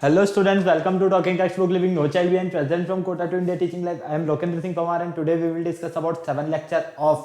Hello students, welcome to Talking Textbook Living No Child Behind. Present from Kota to India Teaching Life. I am Lokendra Singh Pawar and today we will discuss about 7 lecture of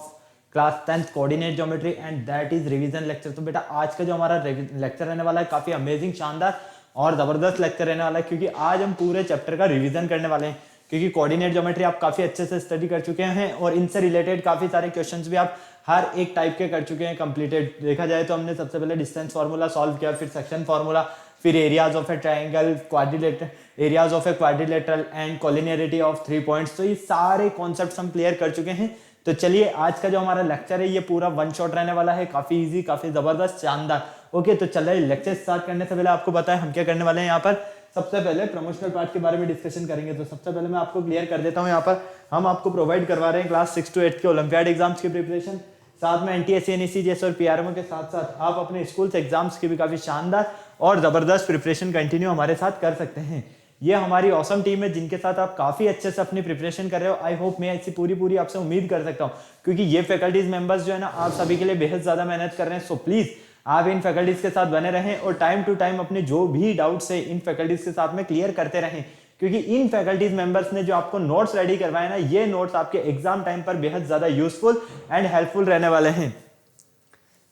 class 10th coordinate geometry and that is revision lecture. तो बेटा आज का जो हमारा lecture रहने वाला है काफी अमेजिंग, शानदार और जबरदस्त लेक्चर रहने वाला है क्योंकि आज हम पूरे चैप्टर का रिवीजन करने वाले हैं क्योंकि कोऑर्डिनेट ज्योमेट्री आप काफी अच्छे से स्टडी कर चुके हैं और इनसे रिलेटेड काफी सारे क्वेश्चंस भी आप हर एक टाइप के कर चुके हैं कंप्लीटेड। देखा जाए तो हमने सबसे पहले डिस्टेंस फार्मूला सॉल्व किया, फिर सेक्शन फार्मूला, फिर areas of a triangle, quadrilateral, areas of a quadrilateral and collinearity of 3 points. तो ये सारे कॉन्सेप्ट्स हम क्लियर कर चुके हैं। तो चलिए आज का जो हमारा लेक्चर है ये पूरा वन शॉट रहने वाला है, काफी इजी, काफी जबरदस्त, शानदार। ओके, तो चलिए लेक्चर स्टार्ट करने से पहले आपको बताएं हम क्या करने वाले हैं। यहाँ पर सबसे पहले प्रमोशनल पार्ट के बारे में डिस्कशन करेंगे। तो सबसे पहले मैं आपको क्लियर कर देता हूँ, यहाँ पर हम आपको प्रोवाइड करवा रहे हैं क्लास 6 to 8 के ओलंपियाड एग्जाम्स की प्रिपरेशन, साथ में एनटीएससी एनईसी जैसे और पीआरएमओ के साथ साथ आप अपने स्कूल से एग्जाम्स की भी काफी शानदार और जबरदस्त प्रिपरेशन कंटिन्यू हमारे साथ कर सकते हैं। ये हमारी ऑसम टीम है जिनके साथ आप काफी अच्छे से अपनी प्रिपरेशन कर रहे हो। आई होप मैं ऐसी पूरी आपसे उम्मीद कर सकता हूँ क्योंकि ये फैकल्टीज मेंबर्स जो है ना आप सभी के लिए बेहद ज्यादा मेहनत कर रहे हैं। सो प्लीज आप इन फैकल्टीज के साथ बने रहें और टाइम टू टाइम अपने जो भी डाउट्स है इन फैकल्टीज के साथ में क्लियर करते रहें क्योंकि इन फैकल्टीज मेंबर्स ने जो आपको नोट्स रेडी करवाए ना, ये नोट्स आपके एग्जाम टाइम पर बेहद ज्यादा यूजफुल एंड हेल्पफुल रहने वाले हैं।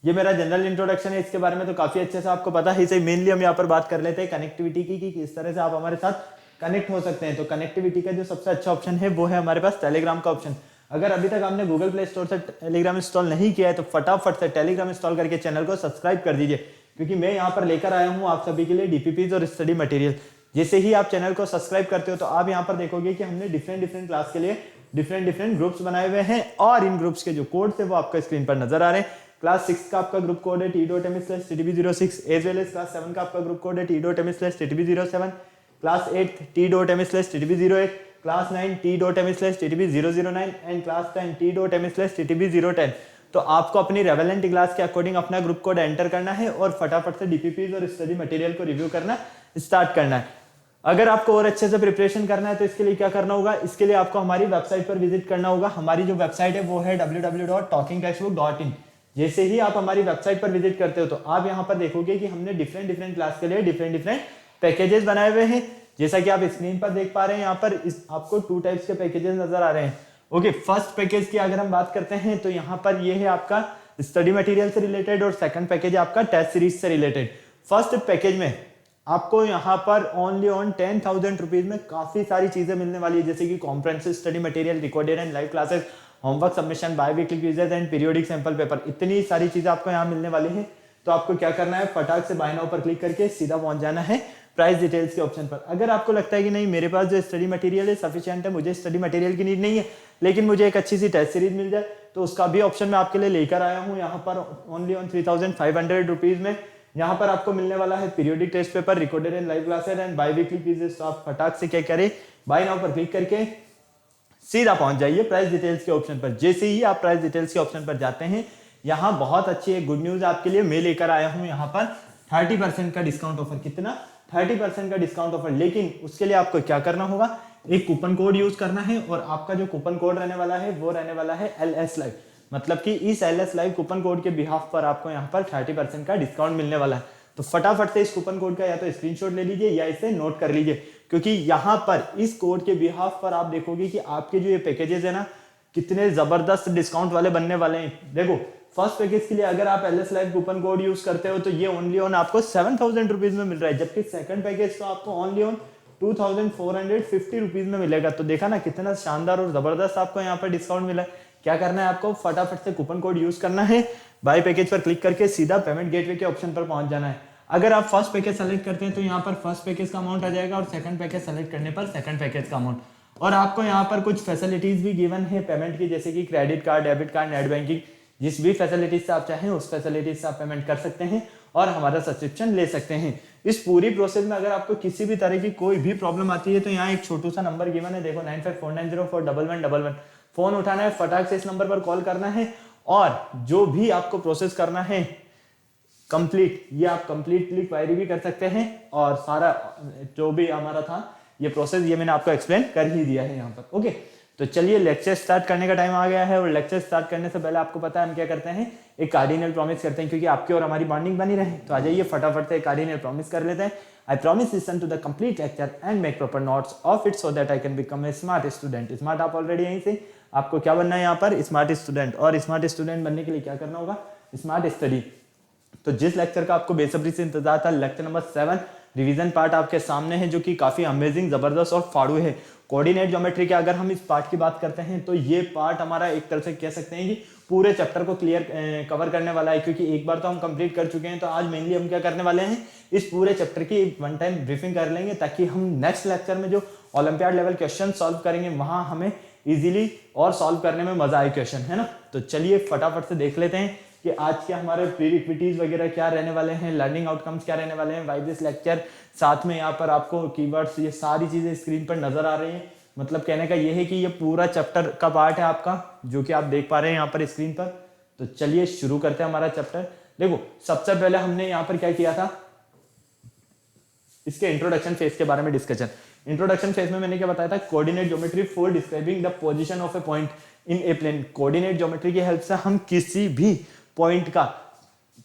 ये मेरा जनरल इंट्रोडक्शन है, इसके बारे में तो काफी अच्छे से आपको पता है। इसे मेनली हम यहाँ पर बात कर लेते हैं कनेक्टिविटी की कि किस तरह से आप हमारे साथ कनेक्ट हो सकते हैं। तो कनेक्टिविटी का जो सबसे अच्छा ऑप्शन है वो है हमारे पास टेलीग्राम का ऑप्शन। अगर अभी तक आपने गूगल प्ले स्टोर से टेलीग्राम इंस्टॉल नहीं किया है तो फटाफट से टेलीग्राम इंस्टॉल करके चैनल को सब्सक्राइब कर दीजिए क्योंकि मैं यहाँ पर लेकर आया हूँ आप सभी के लिए डीपीपीज और स्टडी मटेरियल। जैसे ही आप चैनल को सब्सक्राइब करते हो तो आप यहाँ पर देखोगे कि हमने डिफरेंट क्लास के लिए डिफरेंट ग्रुप्स बनाए हुए हैं और इन ग्रुप्स के जो कोड है वो आपका स्क्रीन पर नजर आ रहे हैं। क्लास 6 का आपका ग्रुप कोड है t.me/ttb06 as well as class 7 का आपका ग्रुप कोड है t.me/ttb07, class 8 t.me/ttb08, class 9 t.me/ttb009 and class 10 t.me/ttb010। तो आपको अपनी रेवेलेंट क्लास के अकॉर्डिंग अपना ग्रुप कोड एंटर करना है और फटाफट से डीपीपीज और स्टडी मटेरियल को रिव्यू करना स्टार्ट करना है। अगर आपको और अच्छे से प्रिपरेशन करना है तो इसके लिए क्या करना होगा, इसके लिए आपको हमारी वेबसाइट पर विजिट करना होगा। हमारी जो वेबसाइट है वो है www.talkingtextbook.in। जैसे ही आप हमारी वेबसाइट पर विजिट करते हो तो आप यहाँ पर देखोगे कि हमने डिफरेंट क्लास के लिए डिफरेंट पैकेजेस बनाए हुए हैं। जैसा कि आप स्क्रीन पर देख पा रहे हैं, यहाँ पर आपको 2 टाइप्स के पैकेजेस नजर आ रहे हैं। ओके, फर्स्ट पैकेज की अगर हम बात करते हैं तो यहाँ पर ये है आपका स्टडी मटेरियल से रिलेटेड और सेकंड पैकेज है आपका टेस्ट सीरीज से रिलेटेड। फर्स्ट पैकेज में आपको यहाँ पर ओनली ऑन 10,000 रुपीज में काफी सारी चीजें मिलने वाली है जैसे कि comprehensive study material, recorded and live classes, homework submission, bye-weekly quizzes and periodic sample paper. इतनी सारी चीजें आपको यहाँ मिलने वाली है। तो आपको क्या करना है, फटाक से बाय नाउ पर क्लिक करके सीधा पहुंच जाना है प्राइस डिटेल्स के ऑप्शन पर। अगर आपको लगता है कि नहीं मेरे पास जो स्टडी मटेरियल है सफिशिएंट है, मुझे स्टडी मटेरियल की नीड नहीं है लेकिन मुझे एक अच्छी सी टेस्ट सीरीज मिल जाए, तो उसका भी ऑप्शन मैं आपके लिए लेकर आया हूँ। यहाँ पर ओनली ऑन 3,500 रुपीज में यहाँ पर आपको मिलने वाला है periodic test paper, recorded and live classes and biweekly quizzes. तो आप फटाक से क्या करें, बाय नाउ पर क्लिक करके सीधा पहुंच जाइए प्राइस डिटेल्स के ऑप्शन पर। जैसे ही आप प्राइस डिटेल्स के ऑप्शन पर जाते हैं, यहाँ बहुत अच्छी एक गुड न्यूज आपके लिए मैं लेकर आया हूँ। यहाँ पर 30% का डिस्काउंट ऑफर। कितना? 30% का डिस्काउंट ऑफर। लेकिन उसके लिए आपको क्या करना होगा, एक कूपन कोड यूज करना है और आपका जो कूपन कोड रहने वाला है वो रहने वाला है LS लाइव। मतलब कि इस LS लाइव कूपन कोड के बिहाफ पर आपको यहाँ पर 30% का डिस्काउंट मिलने वाला है। तो फटाफट से इस कूपन कोड का या तो स्क्रीनशॉट ले लीजिए या इसे नोट कर लीजिए क्योंकि यहाँ पर इस कोड के बिहाफ पर आप देखोगे कि आपके जो ये पैकेजेस है ना कितने जबरदस्त डिस्काउंट वाले बनने वाले हैं। देखो, फर्स्ट पैकेज के लिए अगर आप LS live coupon code use करते हो तो ये ओनली ऑन आपको 7,000 रुपीज में मिल रहा है, जबकि सेकंड पैकेज तो आपको ओनली ऑन 2,450 रुपीज में मिलेगा। तो देखा ना कितना शानदार और जबरदस्त आपको यहाँ पर डिस्काउंट मिला है। क्या करना है, आपको फटाफट से कूपन कोड यूज करना है, बाय पैकेज पर क्लिक करके सीधा पेमेंट गेटवे के ऑप्शन पर पहुंच जाना है। अगर आप फर्स्ट पैकेज सेलेक्ट करते हैं तो यहाँ पर फर्स्ट पैकेज का अमाउंट आ जाएगा और सेकंड पैकेज सेलेक्ट करने पर सेकंड पैकेज का अमाउंट। और आपको यहाँ पर कुछ फैसिलिटीज भी गिवन है पेमेंट की, जैसे कि credit card, debit card, net banking, जिस भी फैसिलिटीज से आप चाहें उस फैसिलिटीज से आप पेमेंट कर सकते हैं और हमारा सब्सक्रिप्शन ले सकते हैं। इस पूरी प्रोसेस में अगर आपको किसी भी तरह की कोई भी प्रॉब्लम आती है तो यहाँ एक छोटू सा नंबर गिवन है, देखो 9549041111। फोन उठाना है, फटाक से इस नंबर पर कॉल करना है और जो भी आपको प्रोसेस करना है कंप्लीट, ये आप कंप्लीटली क्वायरी भी कर सकते हैं और सारा जो भी हमारा था ये प्रोसेस ये मैंने आपको एक्सप्लेन कर ही दिया है यहाँ पर। ओके, तो चलिए लेक्चर स्टार्ट करने का टाइम आ गया है, और लेक्चर स्टार्ट करने से पहले आपको पता है हम क्या करते हैं, एक कार्डिनल प्रॉमिस करते हैं, क्योंकि आपकी और हमारी बॉन्डिंग बनी रहे। तो आ जाइए फटाफट से कार्डिनल प्रॉमिस कर लेते हैं। I promise listen to the complete lecture and make proper notes of it so that I can become a smart student. Smart आप ऑलरेडी यहीं से, आपको क्या बनना है यहाँ पर, स्मार्ट स्टूडेंट। और स्मार्ट स्टूडेंट बनने के लिए क्या करना होगा, स्मार्ट स्टडी। तो जिस लेक्चर का आपको बेसब्री से इंतजार था, लेक्चर नंबर 7 रिवीजन पार्ट आपके सामने है, जो कि काफी अमेजिंग, जबरदस्त और फाड़ू है। कोऑर्डिनेट ज्योमेट्री के अगर हम इस पार्ट की बात करते हैं तो ये पार्ट हमारा एक तरह से कह सकते हैं कि पूरे चैप्टर को क्लियर कवर करने वाला है, क्योंकि एक बार तो हम कंप्लीट कर चुके हैं। तो आज मेनली हम क्या करने वाले हैं, इस पूरे चैप्टर की वन टाइम ब्रीफिंग कर लेंगे, ताकि हम नेक्स्ट लेक्चर में जो ओलंपियाड लेवल क्वेश्चन सॉल्व करेंगे वहां हमें इजीली और सॉल्व करने में मजा आए क्वेश्चन, है ना। तो चलिए फटाफट से देख लेते हैं कि आज के हमारे प्रीरिक्विटीज वगैरह क्या रहने वाले हैं, लर्निंग आउटकम्स क्या रहने वाले हैं, वाई दिस लेक्चर। साथ में यहाँ पर आपको कीवर्ड्स, ये सारी चीजें स्क्रीन पर नजर आ रही हैं। मतलब कहने का ये है कि ये पूरा चैप्टर का पार्ट है आपका, जो कि आप देख पा रहे हैं यहाँ पर स्क्रीन पर। तो चलिए शुरू करते हैं हमारा चैप्टर। देखो सबसे पहले हमने यहाँ पर क्या किया था, इसके इंट्रोडक्शन फेज के बारे में डिस्कशन। इंट्रोडक्शन फेज में मैंने क्या बताया था, coordinate geometry for describing the position of a point in a plane. Coordinate geometry की हेल्प से हम किसी भी पॉइंट का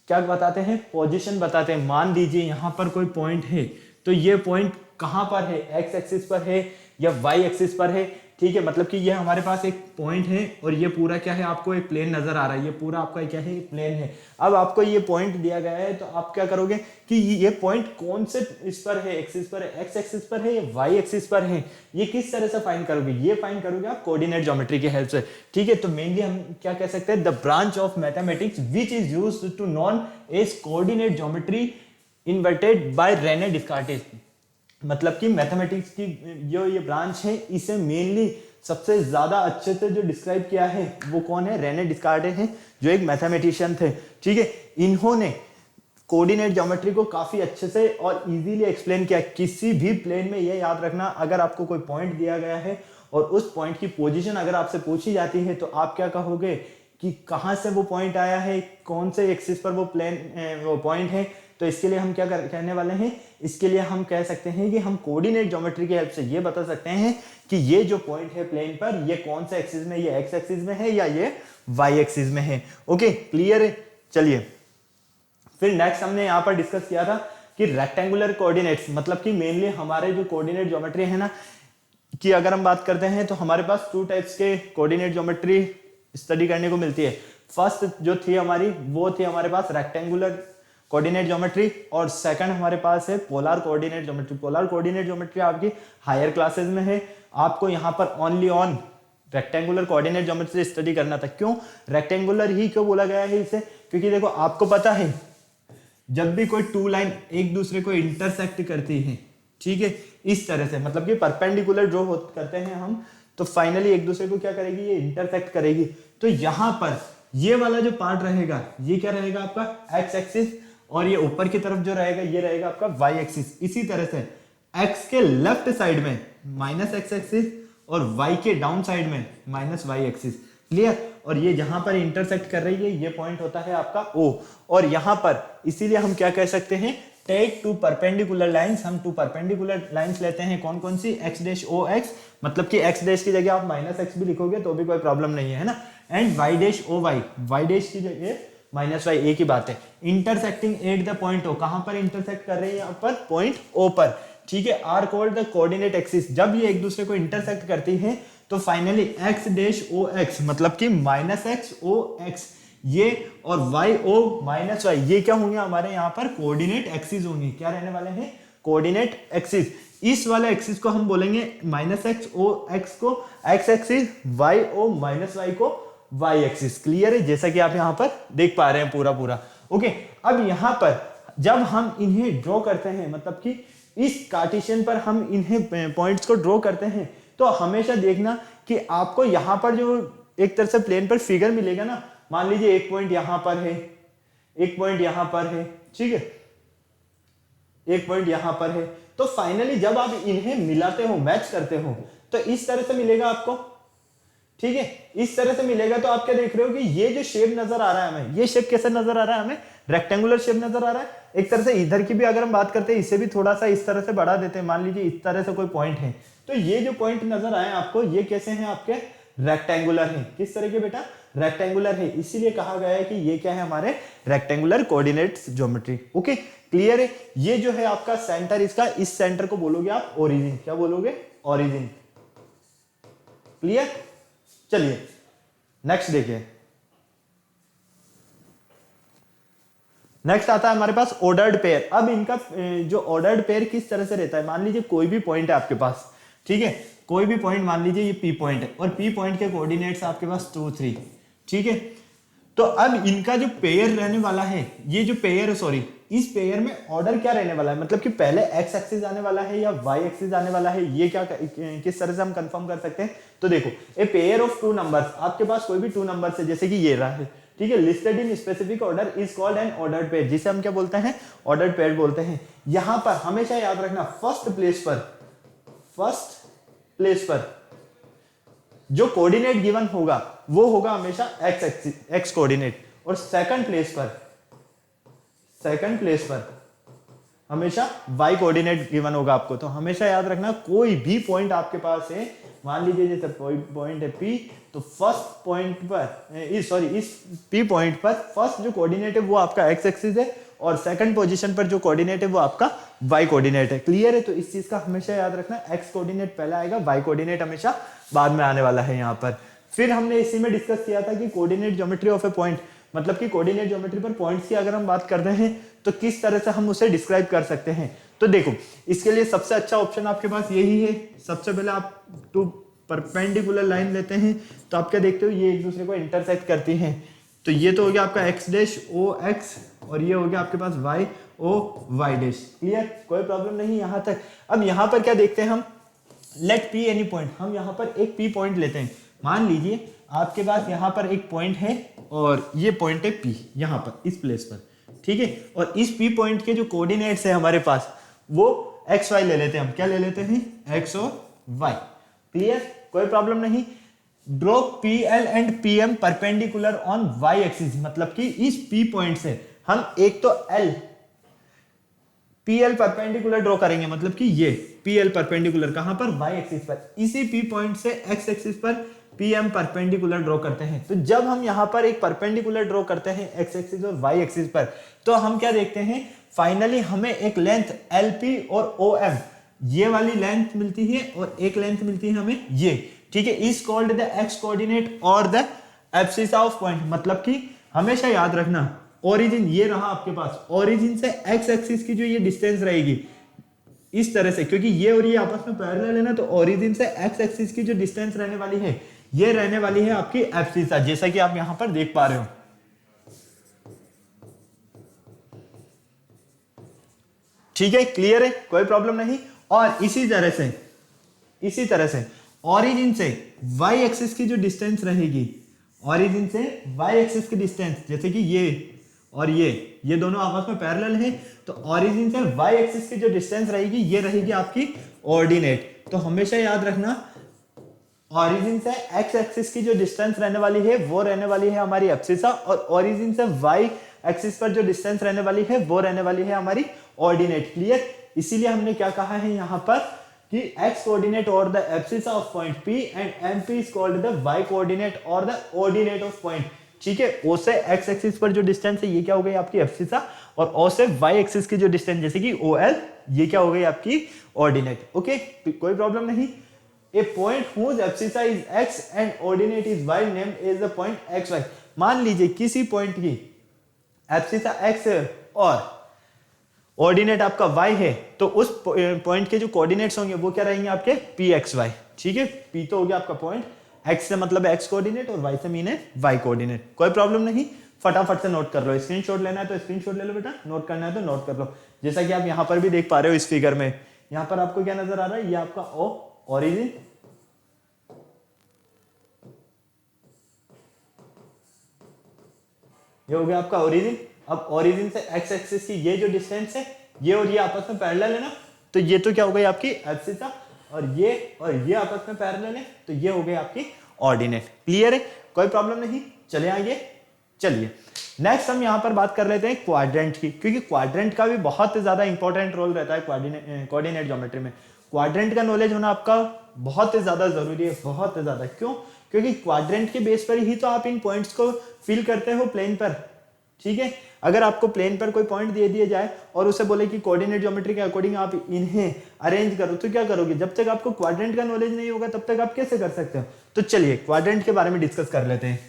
क्या बताते हैं, पोजीशन बताते हैं। मान लीजिए यहाँ पर कोई पॉइंट है, तो ये पॉइंट कहाँ पर है, एक्स एक्सिस पर है या वाई एक्सिस पर है, ठीक है। मतलब कि ये हमारे पास एक पॉइंट है और ये पूरा क्या है, आपको एक प्लेन नजर आ रहा है, ये पूरा आपका क्या है, प्लेन है। अब आपको ये पॉइंट दिया गया है, तो आप क्या करोगे कि ये पॉइंट कौन से इस पर है, एक्सिस पर है, एक्स एक्सिस पर है या वाई एक्सिस पर है, ये किस तरह से फाइंड करोगे, ये फाइंड करोगे आप कोऑर्डिनेट ज्योमेट्री की हेल्प से, ठीक है। तो मेनली हम क्या कह सकते हैं, the branch of mathematics which is used to known as coordinate geometry invented by Rene Descartes. मतलब कि मैथमेटिक्स की जो ये ब्रांच है, इसे मेनली सबसे ज्यादा अच्छे से जो डिस्क्राइब किया है वो कौन है, रेने डिस्कार्टेस हैं, जो एक मैथमेटिशियन थे, ठीक है। इन्होंने कोऑर्डिनेट ज्योमेट्री को काफी अच्छे से और इजीली एक्सप्लेन किया। किसी भी प्लेन में ये याद रखना, अगर आपको कोई पॉइंट दिया गया है और उस पॉइंट की पोजीशन अगर आपसे पूछी जाती है, तो आप क्या कहोगे कि कहाँ से वो पॉइंट आया है, कौन से एक्सिस पर वो पॉइंट है। तो इसके लिए हम क्या कहने वाले हैं, इसके लिए हम कह सकते हैं कि हम कोऑर्डिनेट ज्योमेट्री की हेल्प से ये बता सकते हैं कि ये जो पॉइंट है प्लेन पर, ये कौन सा एक्सिस में, ये एक्स एक्सिस में है या ये वाई एक्सिस में है। ओके, क्लियर है। चलिए फिर नेक्स्ट हमने यहाँ पर डिस्कस किया था कि रेक्टेंगुलर कोऑर्डिनेट्स, मतलब कि मेनली हमारे जो कोऑर्डिनेट ज्योमेट्री है ना, कि अगर हम बात करते हैं तो हमारे पास 2 टाइप्स के कोऑर्डिनेट ज्योमेट्री स्टडी करने को मिलती है। फर्स्ट जो थी हमारी, वो थी हमारे पास रेक्टेंगुलर कोऑर्डिनेट ज्योमेट्री, और सेकंड हमारे पास है polar coordinate geometry. Polar coordinate geometry आपकी हायर क्लासेस में है। आपको यहाँ पर only on rectangular coordinate geometry study करना था। क्यों रेक्टेंगुलर ही क्यों बोला गया है इसे, क्योंकि देखो आपको पता है जब भी कोई 2 लाइन एक दूसरे को इंटरसेक्ट करती है, ठीक है, इस तरह से, मतलब कि परपेंडिकुलर ड्रॉ करते हैं हम, तो फाइनली एक दूसरे को क्या करेगी, ये इंटरसेक्ट करेगी। तो यहाँ पर ये वाला जो पार्ट रहेगा, ये क्या रहेगा आपका एक्स एक्सिस, और ये ऊपर की तरफ जो रहेगा ये रहेगा आपका वाई एक्सिस। इसी तरह से एक्स के लेफ्ट साइड में माइनस एक्स एक्सिस और वाई के डाउन साइड में माइनस वाई एक्सिस, क्लियर। और ये जहां पर इंटरसेक्ट कर रही है, ये पॉइंट होता है आपका ओ। और यहां पर इसीलिए हम क्या कह सकते हैं, टेक 2 परपेंडिकुलर लाइंस। हम 2 परपेंडिकुलर लाइंस लेते हैं, कौन कौन सी, एक्स डैश ओ एक्स, मतलब कि एक्स डैश की जगह आप माइनस एक्स भी लिखोगे तो भी कोई प्रॉब्लम नहीं है ना, and Y dash O Y, Y dash की जगह माइनस वाई, एक ही बात है। Intersecting at the point O, कहां पर इंटरसेक्ट कर रहे हैं, यहाँ पर पॉइंट ओ पर, ठीक है, are called the coordinate axis. जब ये एक दूसरे को इंटरसेक्ट करती है तो finally X dash O X, मतलब कि माइनस एक्स ओ एक्स, ये और वाई ओ माइनस वाई, ये क्या होंगे हमारे यहाँ पर कोऑर्डिनेट एक्सिस होंगे। क्या रहने वाले हैं, कोऑर्डिनेट एक्सिस। इस वाले एक्सिस को हम बोलेंगे माइनस एक्स ओ एक्स को X axis, Y O minus Y को वाई एक्सिस। क्लियर है, जैसा कि आप यहाँ पर देख पा रहे हैं पूरा। ओके, अब यहाँ पर जब हम इन्हें ड्रॉ करते हैं, मतलब कि इस कार्टेशियन पर हम इन्हें पॉइंट्स को ड्रॉ करते हैं, तो हमेशा देखना कि आपको यहाँ पर जो एक तरह से प्लेन पर फिगर मिलेगा ना, मान लीजिए एक पॉइंट यहाँ पर है, एक पॉइंट यहाँ पर है, ठीक है, एक पॉइंट यहाँ पर है। तो फाइनली जब आप इन्हें मिलाते हो, मैच करते हो, तो इस तरह से मिलेगा आपको, ठीक है, इस तरह से मिलेगा। तो आप क्या देख रहे हो कि ये जो शेप नजर आ रहा है हमें, ये शेप कैसे नजर आ रहा है हमें, रेक्टेंगुलर शेप नजर आ रहा है। एक तरह से इधर की भी अगर हम बात करते हैं, इसे भी थोड़ा सा इस तरह से बढ़ा देते हैं, मान लीजिए इस तरह से कोई पॉइंट है, तो ये जो पॉइंट नजर आए आपको, ये कैसे हैं आपके, रेक्टेंगुलर हैं। किस तरह के बेटा, रेक्टेंगुलर है, इसीलिए कहा गया है कि ये क्या है, हमारे rectangular coordinates geometry. Okay, clear है। ये जो है आपका सेंटर, इसका इस सेंटर को बोलोगे आप ओरिजिन। क्या बोलोगे, ओरिजिन। क्लियर। चलिए नेक्स्ट देखिए, नेक्स्ट आता है हमारे पास ऑर्डर्ड पेयर। अब इनका जो ऑर्डर्ड पेयर किस तरह से रहता है, मान लीजिए कोई भी पॉइंट है आपके पास, ठीक है, कोई भी पॉइंट मान लीजिए ये पी पॉइंट है और पी पॉइंट के कोऑर्डिनेट्स आपके पास 2 3, ठीक है। तो अब इनका जो पेयर रहने वाला है, ये जो पेयर है, सॉरी, इस पेयर में ऑर्डर क्या रहने वाला है, मतलब कि पहले एक्स एक्सिस आने वाला है या वाई एक्सिस आने वाला है, ये क्या किस तरह से हम कंफर्म कर सकते हैं। तो देखो, ए पेयर ऑफ 2 नंबर्स, आपके पास कोई भी 2 नंबर्स है, जैसे कि ये रहा है, ठीक है, listed in specific order is called an ordered pair, जिसे हम क्या बोलते हैं, ऑर्डर्ड पेयर बोलते हैं। यहां पर हमेशा याद रखना, फर्स्ट प्लेस पर जो कोऑर्डिनेट गिवन होगा वो होगा हमेशा एक्स कोऑर्डिनेट, और सेकंड प्लेस पर हमेशा वाई कोऑर्डिनेट गिवन होगा आपको। तो हमेशा याद रखना, कोई भी पॉइंट आपके पास है, मान लीजिए जैसे पॉइंट है पी, तो फर्स्ट पॉइंट पर, इस पी पॉइंट पर फर्स्ट जो कोऑर्डिनेट है वो आपका एक्स एक्सिस है, और सेकंड पोजीशन पर जो कोऑर्डिनेट है वो आपका वाई कोऑर्डिनेट है। क्लियर है। तो इस चीज का हमेशा याद रखना, एक्स कोऑर्डिनेट पहले आएगा, वाई कोऑर्डिनेट हमेशा बाद में आने वाला है यहाँ पर। फिर हमने इसी में डिस्कस किया था कि coordinate geometry of a point, मतलब कि कोऑर्डिनेट ज्योमेट्री पर पॉइंट्स की अगर हम बात करते हैं तो किस तरह से हम उसे डिस्क्राइब कर सकते हैं। तो देखो, इसके लिए सबसे अच्छा ऑप्शन आपके पास यही है। सबसे पहले आप 2 परपेंडिकुलर लाइन लेते हैं, तो आप क्या देखते हो, ये एक दूसरे को इंटरसेक्ट करती हैं। तो ये तो हो गया आपका एक्स डैश ओ एक्स, और ये हो गया आपके पास Y O Y dash. Clear, कोई प्रॉब्लम नहीं यहां तक। अब यहां पर क्या देखते हैं हम, लेट पी एनी पॉइंट, हम यहां पर एक पी पॉइंट लेते हैं। मान लीजिए आपके पास यहां पर एक पॉइंट है और ये पॉइंट है पी, यहां पर इस प्लेस पर, ठीक है, और इस पी पॉइंट के जो कोऑर्डिनेट्स है हमारे पास वो एक्स वाई ले लेते हैं। हम क्या ले लेते हैं, एक्स और वाई। क्लियर, कोई प्रॉब्लम नहीं। Draw P L and P M perpendicular on Y axis, मतलब कि इस पी पॉइंट से हम एक तो L P L perpendicular draw करेंगे, मतलब कि ये पी एल परपेंडिकुलर कहां पर, वाई एक्सिस पर। इसी पी पॉइंट से एक्स एक्सिस पर पी एम परपेंडिकुलर ड्रॉ करते हैं। तो जब हम यहां पर एक परपेंडिकुलर ड्रॉ करते हैं एक्स एक्सिस और वाई एक्सिस पर, तो हम क्या देखते हैं, फाइनली हमें एक लेंथ एल पी और ओ एम, ये वाली लेंथ मिलती है और एक लेंथ मिलती है हमें ये, ठीक है, is called the x coordinate और द एब्सिसा ऑफ पॉइंट। मतलब कि हमेशा याद रखना, ओरिजिन ये रहा आपके पास, ओरिजिन से एक्स एक्सिस की जो ये डिस्टेंस रहेगी इस तरह से, क्योंकि ये और ये आपस में पैरेलल है ना, तो ओरिजिन से एक्स एक्सिस की जो डिस्टेंस रहने वाली है ये रहने वाली है आपकी एब्सिसा, जैसा कि आप यहां पर देख पा रहे हो। ठीक है, क्लियर है, कोई प्रॉब्लम नहीं। और इसी तरह से ओरिजिन से वाई एक्सिस की जो डिस्टेंस रहेगी, ओरिजिन से वाई एक्सिस की डिस्टेंस, जैसे कि ये और ये दोनों आपस में पैरेलल है, तो ओरिजिन से वाई एक्सिस की जो डिस्टेंस रहेगी ये रहेगी आपकी ऑर्डिनेट। तो हमेशा याद रखना, ओरिजिन से एक्स एक्सिस की जो डिस्टेंस रहने वाली है वो रहने वाली है हमारी एब्सिसा, और ओरिजिन से वाई एक्सिस पर जो डिस्टेंस रहने वाली है वो रहने वाली है हमारी ऑर्डिनेट। क्लियर, इसीलिए हमने क्या कहा है यहां पर कि x कोऑर्डिनेट और the abscissa of point P and MP is called the y coordinate और द ऑर्डिनेट ऑफ पॉइंट। ठीक है, O से x एक्सिस पर जो डिस्टेंस है ये क्या हो गई आपकी एब्सिसा, और O से y एक्सिस की जो डिस्टेंस जैसे कि OL, ये क्या हो गई आपकी ऑर्डिनेट। ओके, कोई प्रॉब्लम नहीं। A point whose abscissa is x and ordinate is y named as the point xy। मान लीजिए किसी पॉइंट की एब्सिसा x है और ऑर्डिनेट आपका y है, तो उस पॉइंट के जो कोऑर्डिनेट्स होंगे वो क्या रहेंगे आपके pxy। ठीक है, p तो हो गया आपका पॉइंट, x से मतलब x कोऑर्डिनेट और y से मीन है y कोऑर्डिनेट। कोई प्रॉब्लम नहीं, फटाफट से नोट कर लो। स्क्रीनशॉट लेना है तो स्क्रीनशॉट ले लो बेटा, नोट करना है तो नोट कर लो। जैसा कि आप यहां पर भी देख पा रहे हो इस फिगर में, यहां पर आपको क्या नजर आ रहा है, ये आपका o ऑरिजिन, ये हो गया आपका ओरिजिन। अब ओरिजिन से एक्स एक्सिस की ये जो डिस्टेंस है ये और ये आपस में पैरेलल है ना, तो ये तो क्या हो गई आपकी एब्सिसा, और ये आपस में पैरेलल है, तो ये हो गई आपकी ऑर्डिनेट। क्लियर है, कोई प्रॉब्लम नहीं। चले आगे, चलिए नेक्स्ट हम यहां पर बात कर लेते हैं क्वाड्रेंट की, क्योंकि क्वाड्रेंट का भी बहुत ज्यादा इंपॉर्टेंट रोल रहता है कोऑर्डिनेट ज्योमेट्री में। क्वाड्रेंट का नॉलेज होना आपका बहुत ही ज्यादा जरूरी है, बहुत ही ज्यादा। क्यों? क्योंकि क्वाड्रेंट के बेस पर ही तो आप इन पॉइंट्स को फिल करते हो प्लेन पर, ठीक है। अगर आपको प्लेन पर कोई पॉइंट दे दिया जाए और उसे बोले कि कोऑर्डिनेट ज्योमेट्री के अकॉर्डिंग आप इन्हें अरेंज करो, तो क्या करोगे? जब तक आपको क्वाड्रेंट का नॉलेज नहीं होगा तब तक आप कैसे कर सकते हो? तो चलिए क्वाड्रेंट के बारे में डिस्कस कर लेते हैं।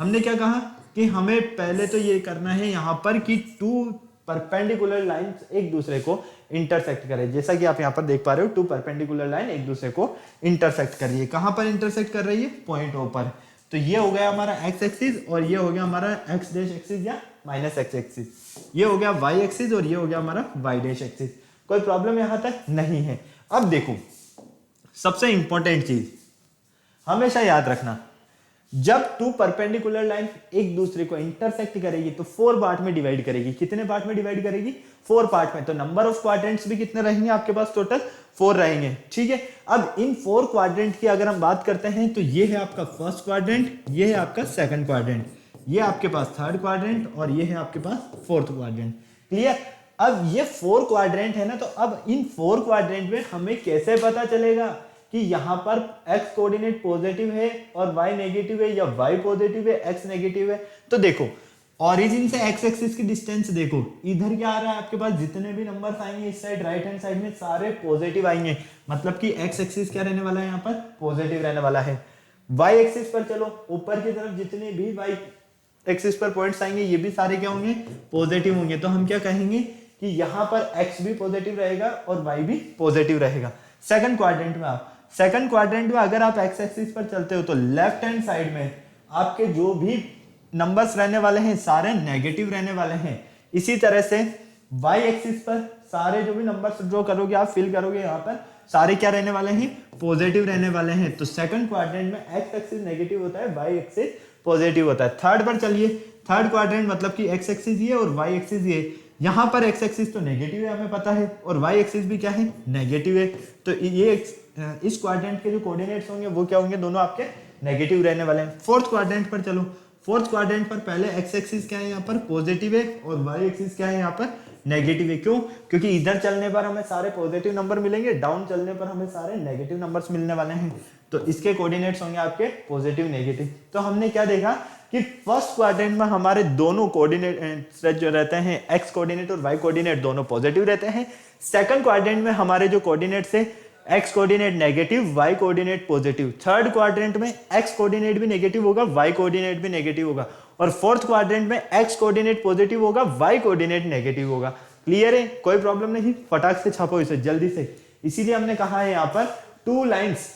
हमने क्या कहा कि हमें पहले तो ये करना है यहाँ पर कि टू परपेंडिकुलर लाइंस एक दूसरे को इंटरसेक्ट करें। जैसा कि आप यहाँ पर देख पा रहे हो, टू परपेंडिकुलर लाइन एक दूसरे को इंटरसेक्ट कर रही है। कहाँ पर इंटरसेक्ट कर रही है? पॉइंट ओ पर। तो ये हो गया हमारा एक्स एक्सिस और ये हो गया हमारा एक्स डैश एक्सिस या माइनस एक्स एक्सिस। ये हो गया वाई एक्सिस और ये हो गया हमारा वाई डैश एक्सिस। कोई प्रॉब्लम यहां तक नहीं है। अब देखो, सबसे इंपॉर्टेंट चीज हमेशा याद रखना, जब टू परपेंडिकुलर लाइन एक दूसरे को इंटरसेक्ट करेगी तो 4 पार्ट में डिवाइड करेगी। कितने पार्ट में डिवाइड करेगी? 4 पार्ट में। तो नंबर ऑफ क्वाड्रेंट्स भी कितने रहेंगे आपके पास? टोटल 4 रहेंगे, ठीक है। अब इन 4 क्वाड्रेंट की अगर हम बात करते हैं तो ये है आपका फर्स्ट क्वाड्रेंट, ये है आपका सेकंड क्वाड्रेंट, ये आपके पास थर्ड क्वाड्रेंट और ये है आपके पास फोर्थ क्वाड्रेंट। क्लियर? अब ये 4 क्वाड्रेंट है ना, तो अब इन 4 क्वाड्रेंट में हमें कैसे पता चलेगा कि यहाँ पर x कोऑर्डिनेट पॉजिटिव है और y नेगेटिव है या y पॉजिटिव है x नेगेटिव है? तो देखो, ओरिजिन से x एक्सिस की डिस्टेंस देखो, इधर क्या आ रहा है आपके पास? जितने भी नंबर्स आएंगे इस साइड राइट हैंड साइड में सारे पॉजिटिव आएंगे, मतलब कि x एक्सिस क्या रहने वाला है? यहाँ पर पॉजिटिव रहने वाला है। y एक्सिस पर चलो, ऊपर की तरफ जितने भी y एक्सिस पर पॉइंट्स आएंगे ये भी सारे क्या होंगे? पॉजिटिव होंगे। तो हम क्या कहेंगे कि यहाँ पर x भी पॉजिटिव रहेगा और y भी पॉजिटिव रहेगा। सेकंड क्वाड्रेंट में सेकंड क्वाड्रेंट में अगर आप एक्स एक्सिस पर चलते हो तो लेफ्ट हैंड साइड में आपके जो भी नंबर्स रहने वाले हैं सारे नेगेटिव रहने वाले हैं। इसी तरह से वाई एक्सिस पर सारे जो भी नंबर्स ड्रॉ करोगे आप, फिल करोगे, यहाँ पर सारे क्या रहने वाले हैं? पॉजिटिव रहने वाले हैं। तो सेकंड क्वाड्रेंट में एक्स एक्सिस नेगेटिव होता है, वाई एक्सिस पॉजिटिव होता है। थर्ड पर चलिए, थर्ड क्वाड्रेंट मतलब कि एक्स एक्सिस ये और वाई एक्सिस ये। यहाँ पर एक्स एक्सिस तो नेगेटिव है हमें पता है और वाई एक्सिस भी क्या है? नेगेटिव है। तो ये इस क्वाड्रेंट के जो कोऑर्डिनेट्स होंगे वो क्या होंगे? दोनों आपके नेगेटिव रहने वाले हैं। फोर्थ क्वाड्रेंट पर चलो, फोर्थ क्वाड्रेंट पर पहले एक्स एक्सिस क्या है? यहाँ पर पॉजिटिव है और वाई एक्सिस क्या है? यहाँ पर नेगेटिव है। क्यों? क्योंकि इधर चलने पर हमें सारे पॉजिटिव नंबर मिलेंगे, डाउन चलने पर हमें सारे नेगेटिव नंबर्स मिलने वाले हैं। तो इसके कोऑर्डिनेट्स होंगे आपके पॉजिटिव नेगेटिव। तो हमने क्या देखा कि फर्स्ट क्वाड्रेंट में हमारे दोनों कोऑर्डिनेट जो रहते हैं, एक्स कोऑर्डिनेट और वाई कोऑर्डिनेट दोनों पॉजिटिव रहते हैं। सेकंड क्वाड्रेंट में हमारे जो कोऑर्डिनेट्स है, X coordinate negative, Y coordinate positive. Third quadrant में एक्स कोऑर्डिनेट भी नेगेटिव होगा, वाई कोऑर्डिनेट भी नेगेटिव होगा। और फोर्थ क्वाड्रेंट में एक्स कोऑर्डिनेट पॉजिटिव होगा, वाई कोऑर्डिनेट नेगेटिव होगा। क्लियर है? कोई प्रॉब्लम नहीं। फटाक से छापो इसे जल्दी से। इसीलिए हमने कहा है यहाँ पर two lines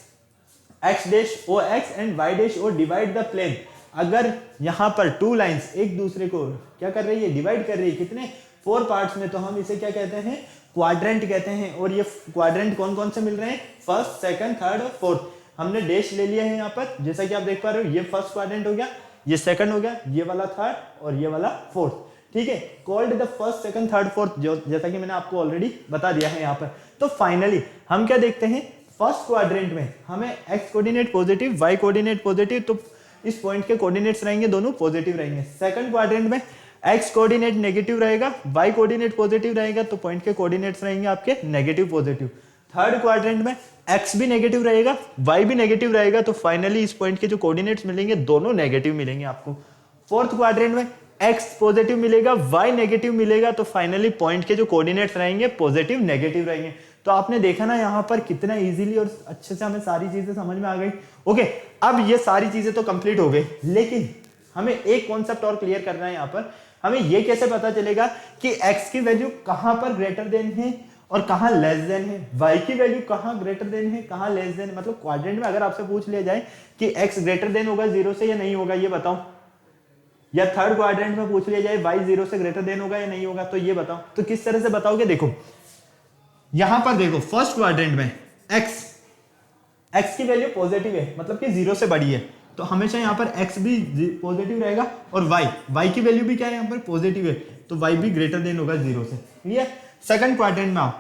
X dash O X and Y dash O divide the plane. अगर यहाँ पर टू लाइंस एक दूसरे को क्या कर रही है? डिवाइड कर रही है। कितने? 4 पार्ट्स में। तो हम इसे क्या कहते हैं? क्वाड्रेंट कहते हैं। और ये क्वाड्रेंट कौन कौन से मिल रहे हैं? फर्स्ट, सेकंड, थर्ड और फोर्थ। हमने डैश ले लिया है यहाँ पर, जैसा कि आप देख पा रहे हो। ये फर्स्ट क्वाड्रेंट हो गया, ये सेकंड हो गया, ये वाला थर्ड और ये वाला फोर्थ। ठीक है, called the first, second, third, fourth, जो जैसा कि मैंने आपको ऑलरेडी बता दिया है यहाँ पर। तो फाइनली हम क्या देखते हैं? फर्स्ट क्वाड्रेंट में हमें X coordinate positive, Y coordinate positive, तो इस पॉइंट के कोऑर्डिनेट्स रहेंगे दोनों पॉजिटिव रहेंगे। सेकंड क्वाड्रेंट में एक्स कोऑर्डिनेट नेगेटिव रहेगा, वाई कोऑर्डिनेट पॉजिटिव रहेगा, तो पॉइंट के कोऑर्डिनेट्स रहेंगे आपके नेगेटिव पॉजिटिव। थर्ड क्वाड्रेंट में एक्स भी नेगेटिव रहेगा, वाई भी नेगेटिव रहेगा, तो फाइनली इस पॉइंट के जो कोऑर्डिनेट्स मिलेंगे दोनों नेगेटिव मिलेंगे आपको। फोर्थ क्वाड्रेंट में एक्स पॉजिटिव मिलेगा, वाई नेगेटिव मिलेगा, तो फाइनली पॉइंट के जो कोऑर्डिनेट्स रहेंगे पॉजिटिव नेगेटिव रहेंगे। तो आपने देखा ना यहाँ पर कितना इजीली और अच्छे से हमें सारी चीजें समझ में आ गई। ओके, अब ये सारी चीजें तो कंप्लीट हो गई, लेकिन हमें एक कॉन्सेप्ट और क्लियर करना है यहाँ पर। हमें ये कैसे पता चलेगा कि x की वैल्यू कहां पर ग्रेटर देन है और कहां लेस देन है, y की वैल्यू कहां ग्रेटर देन है, कहां लेस देन है। मतलब क्वाड्रेंट में अगर आपसे पूछ लिया जाए कि x ग्रेटर देन होगा 0 से या नहीं होगा, ये बताओ। या थर्ड क्वाड्रेंट में पूछ लिया जाए y 0 से ग्रेटर देन होगा या नहीं होगा, तो ये बताओ। तो किस तरह से बताओगे? देखो यहां पर देखो, फर्स्ट क्वाड्रेंट में x की वैल्यू पॉजिटिव है, मतलब कि 0 से बड़ी है, तो हमेशा यहाँ पर x भी पॉजिटिव रहेगा। और y की वैल्यू भी क्या है? यहाँ पर पॉजिटिव है, तो y भी ग्रेटर देन होगा 0 से। क्लियर? सेकंड क्वाड्रेंट में आओ,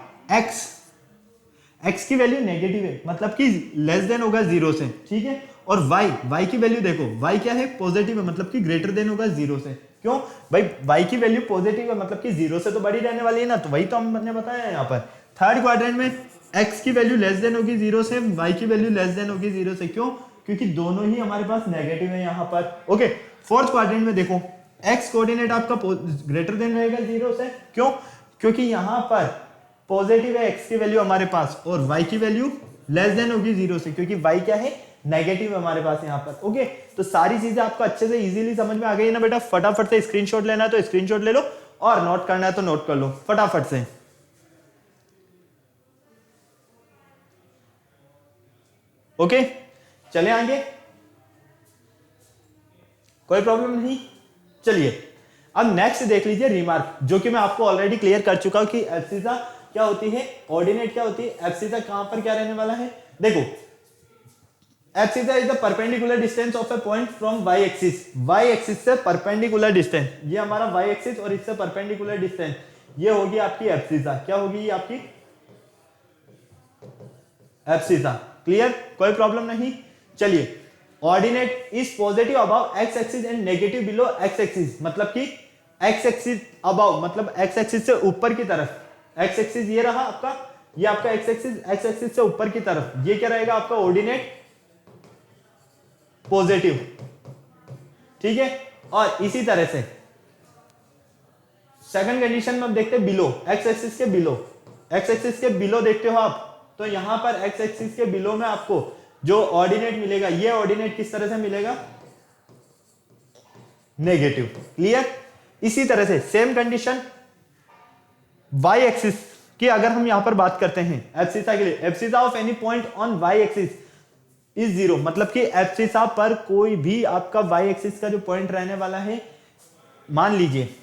x की वैल्यू नेगेटिव है, मतलब कि लेस देन होगा 0 से। ठीक है, और y की वैल्यू देखो, y क्या है? पॉजिटिव है, मतलब कि ग्रेटर देन होगा 0 से। क्यों भाई? y की वैल्यू पॉजिटिव है, मतलब कि 0 से तो बड़ी रहने वाली है ना, तो वही तो हमने बताया है यहाँ पर। थर्ड क्वाड्रेंट में x की वैल्यू लेस देन होगी 0 से, y की वैल्यू लेस देन होगी 0 से। क्यों? क्योंकि दोनों ही हमारे पास नेगेटिव है यहाँ पर। ओके, फोर्थ क्वाड्रेंट में देखो x कोऑर्डिनेट आपका ग्रेटर देन रहेगा 0 से। क्यों? क्योंकि यहाँ पर पॉजिटिव है x की वैल्यू हमारे पास, और y की वैल्यू लेस देन होगी 0 से, क्योंकि y क्या है, नेगेटिव है हमारे पास यहाँ पर। ओके, तो सारी चीजें आपको अच्छे से इजीली समझ में आ गई ना बेटा। फटाफट से स्क्रीनशॉट लेना है तो स्क्रीनशॉट ले लो, और नोट करना है तो नोट कर लो फटाफट से। ओके, चले आगे, कोई प्रॉब्लम नहीं। चलिए अब नेक्स्ट देख लीजिए रिमार्क, जो कि मैं आपको ऑलरेडी क्लियर कर चुका हूं कि एब्सिसा क्या होती है, ऑर्डिनेट क्या होती है, एब्सिसा कहां पर क्या रहने वाला है। देखो, abscissa is the perpendicular distance of a point from Y axis, Y axis से परपेंडिकुलर डिस्टेंस, ये हमारा वाई एक्सिस और इससे परपेंडिकुलर डिस्टेंस, ये होगी आपकी एब्सिसा। क्या होगी ये आपकी एब्सिसा। क्लियर, कोई प्रॉब्लम नहीं। चलिए, ordinate is positive above X axis and negative below X axis, मतलब कि एक्स एक्सिस अबाउ मतलब एक्स एक्सिस से ऊपर की तरफ, एक्स एक्सिस ये रहा आपका, ये आपका एक्स एक्सिस से ऊपर की तरफ, ये क्या रहेगा आपका ऑर्डिनेट पॉजिटिव। ठीक है, और इसी तरह से सेकंड कंडीशन में हम देखते हैं बिलो, एक्स एक्सिस के बिलो, एक्स एक्सिस के बिलो देखते हो आप, तो यहां पर एक्स एक्सिस के बिलो में आपको जो ऑर्डिनेट मिलेगा, ये ऑर्डिनेट किस तरह से मिलेगा, नेगेटिव। क्लियर, इसी तरह से सेम कंडीशन वाई एक्सिस की अगर हम यहां पर बात करते हैं एब्सिसा के लिए, abscissa of any point on Y axis is 0, मतलब कि एब्सिसा पर कोई भी आपका वाई एक्सिस का जो पॉइंट रहने वाला है, मान लीजिए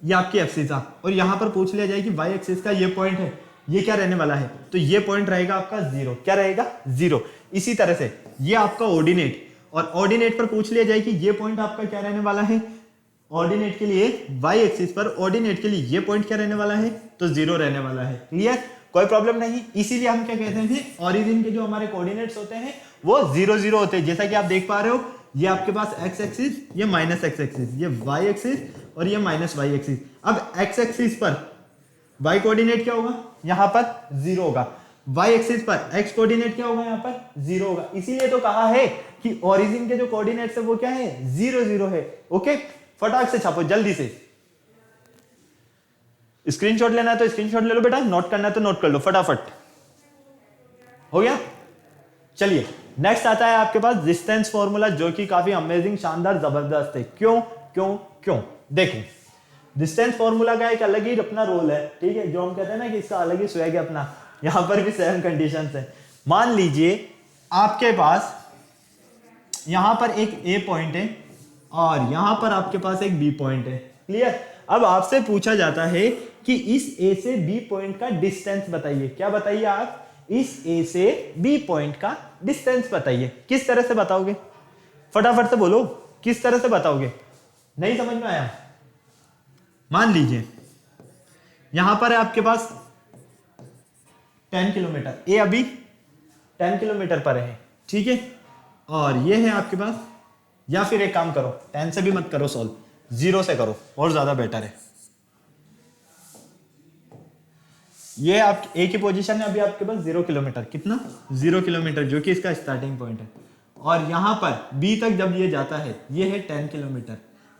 ये आपकी एब्सिसा, और यहां पर पूछ लिया जाए कि वाई एक्सिस का ये पॉइंट है, ये क्या रहने वाला है, तो ये पॉइंट रहेगा आपका 0। क्या रहेगा, 0। इसी तरह से ये आपका ऑर्डिनेट, और ऑर्डिनेट पर पूछ लिया जाए कि ये पॉइंट आपका क्या रहने वाला है, ऑर्डिनेट के लिए वाई एक्सिस पर ऑर्डिनेट के लिए ये पॉइंट क्या रहने वाला है, तो 0 रहने वाला है। क्लियर, कोई प्रॉब्लम नहीं। इसीलिए हम क्या कहते हैं, ऑरिजिन के जो हमारे कोऑर्डिनेट्स होते हैं वो 0 0 होते हैं। जैसा कि आप देख पा रहे हो, ये आपके पास एक्स एक्सिस, ये माइनस एक्स एक्सिस, ये वाई एक्सिस और ये माइनस वाई एक्सिस। अब एक्स एक्सिस पर वाई कोऑर्डिनेट क्या होगा, यहां पर 0 होगा, वाई एक्सिस पर एक्स कोऑर्डिनेट क्या होगा, यहां पर 0 होगा। इसीलिए तो कहा है कि ओरिजिन के जो कोऑर्डिनेट्स है वो क्या है, 0 0 है। ओके, फटाक से छापो जल्दी से, स्क्रीनशॉट लेना है तो स्क्रीनशॉट ले लो बेटा, नोट करना है तो नोट कर लो फटाफट। हो गया, चलिए नेक्स्ट आता है आपके पास डिस्टेंस फॉर्मूला, जो कि काफी अमेजिंग, शानदार, जबरदस्त है। क्यों क्यों क्यों, देखो डिस्टेंस फॉर्मूला का एक अलग ही अपना रोल है। ठीक है, जो हम कहते हैं ना कि इसका अलग ही स्वैग है अपना। यहां पर भी सेम कंडीशंस है। मान लीजिए आपके पास यहां पर एक ए पॉइंट है और यहां पर आपके पास एक बी पॉइंट है। क्लियर, अब आपसे पूछा जाता है कि इस ए से बी पॉइंट का डिस्टेंस बताइए। क्या बताइए आप, इस ए से बी पॉइंट का डिस्टेंस बताइए। किस तरह से बताओगे, फटाफट से बोलो, किस तरह से बताओगे, नहीं समझ में आया। मान लीजिए यहां पर है आपके पास 10 किलोमीटर, ए अभी 10 किलोमीटर पर है। ठीक है, और ये है आपके पास, या फिर एक काम करो 10 से भी मत करो सॉल्व, 0 से करो और ज्यादा बेटर है। ये आप ए की पोजीशन है अभी आपके पास 0 किलोमीटर, कितना 0 किलोमीटर, जो कि इसका स्टार्टिंग पॉइंट है, और यहां पर बी तक जब ये जाता है ये है 10 किलोमीटर।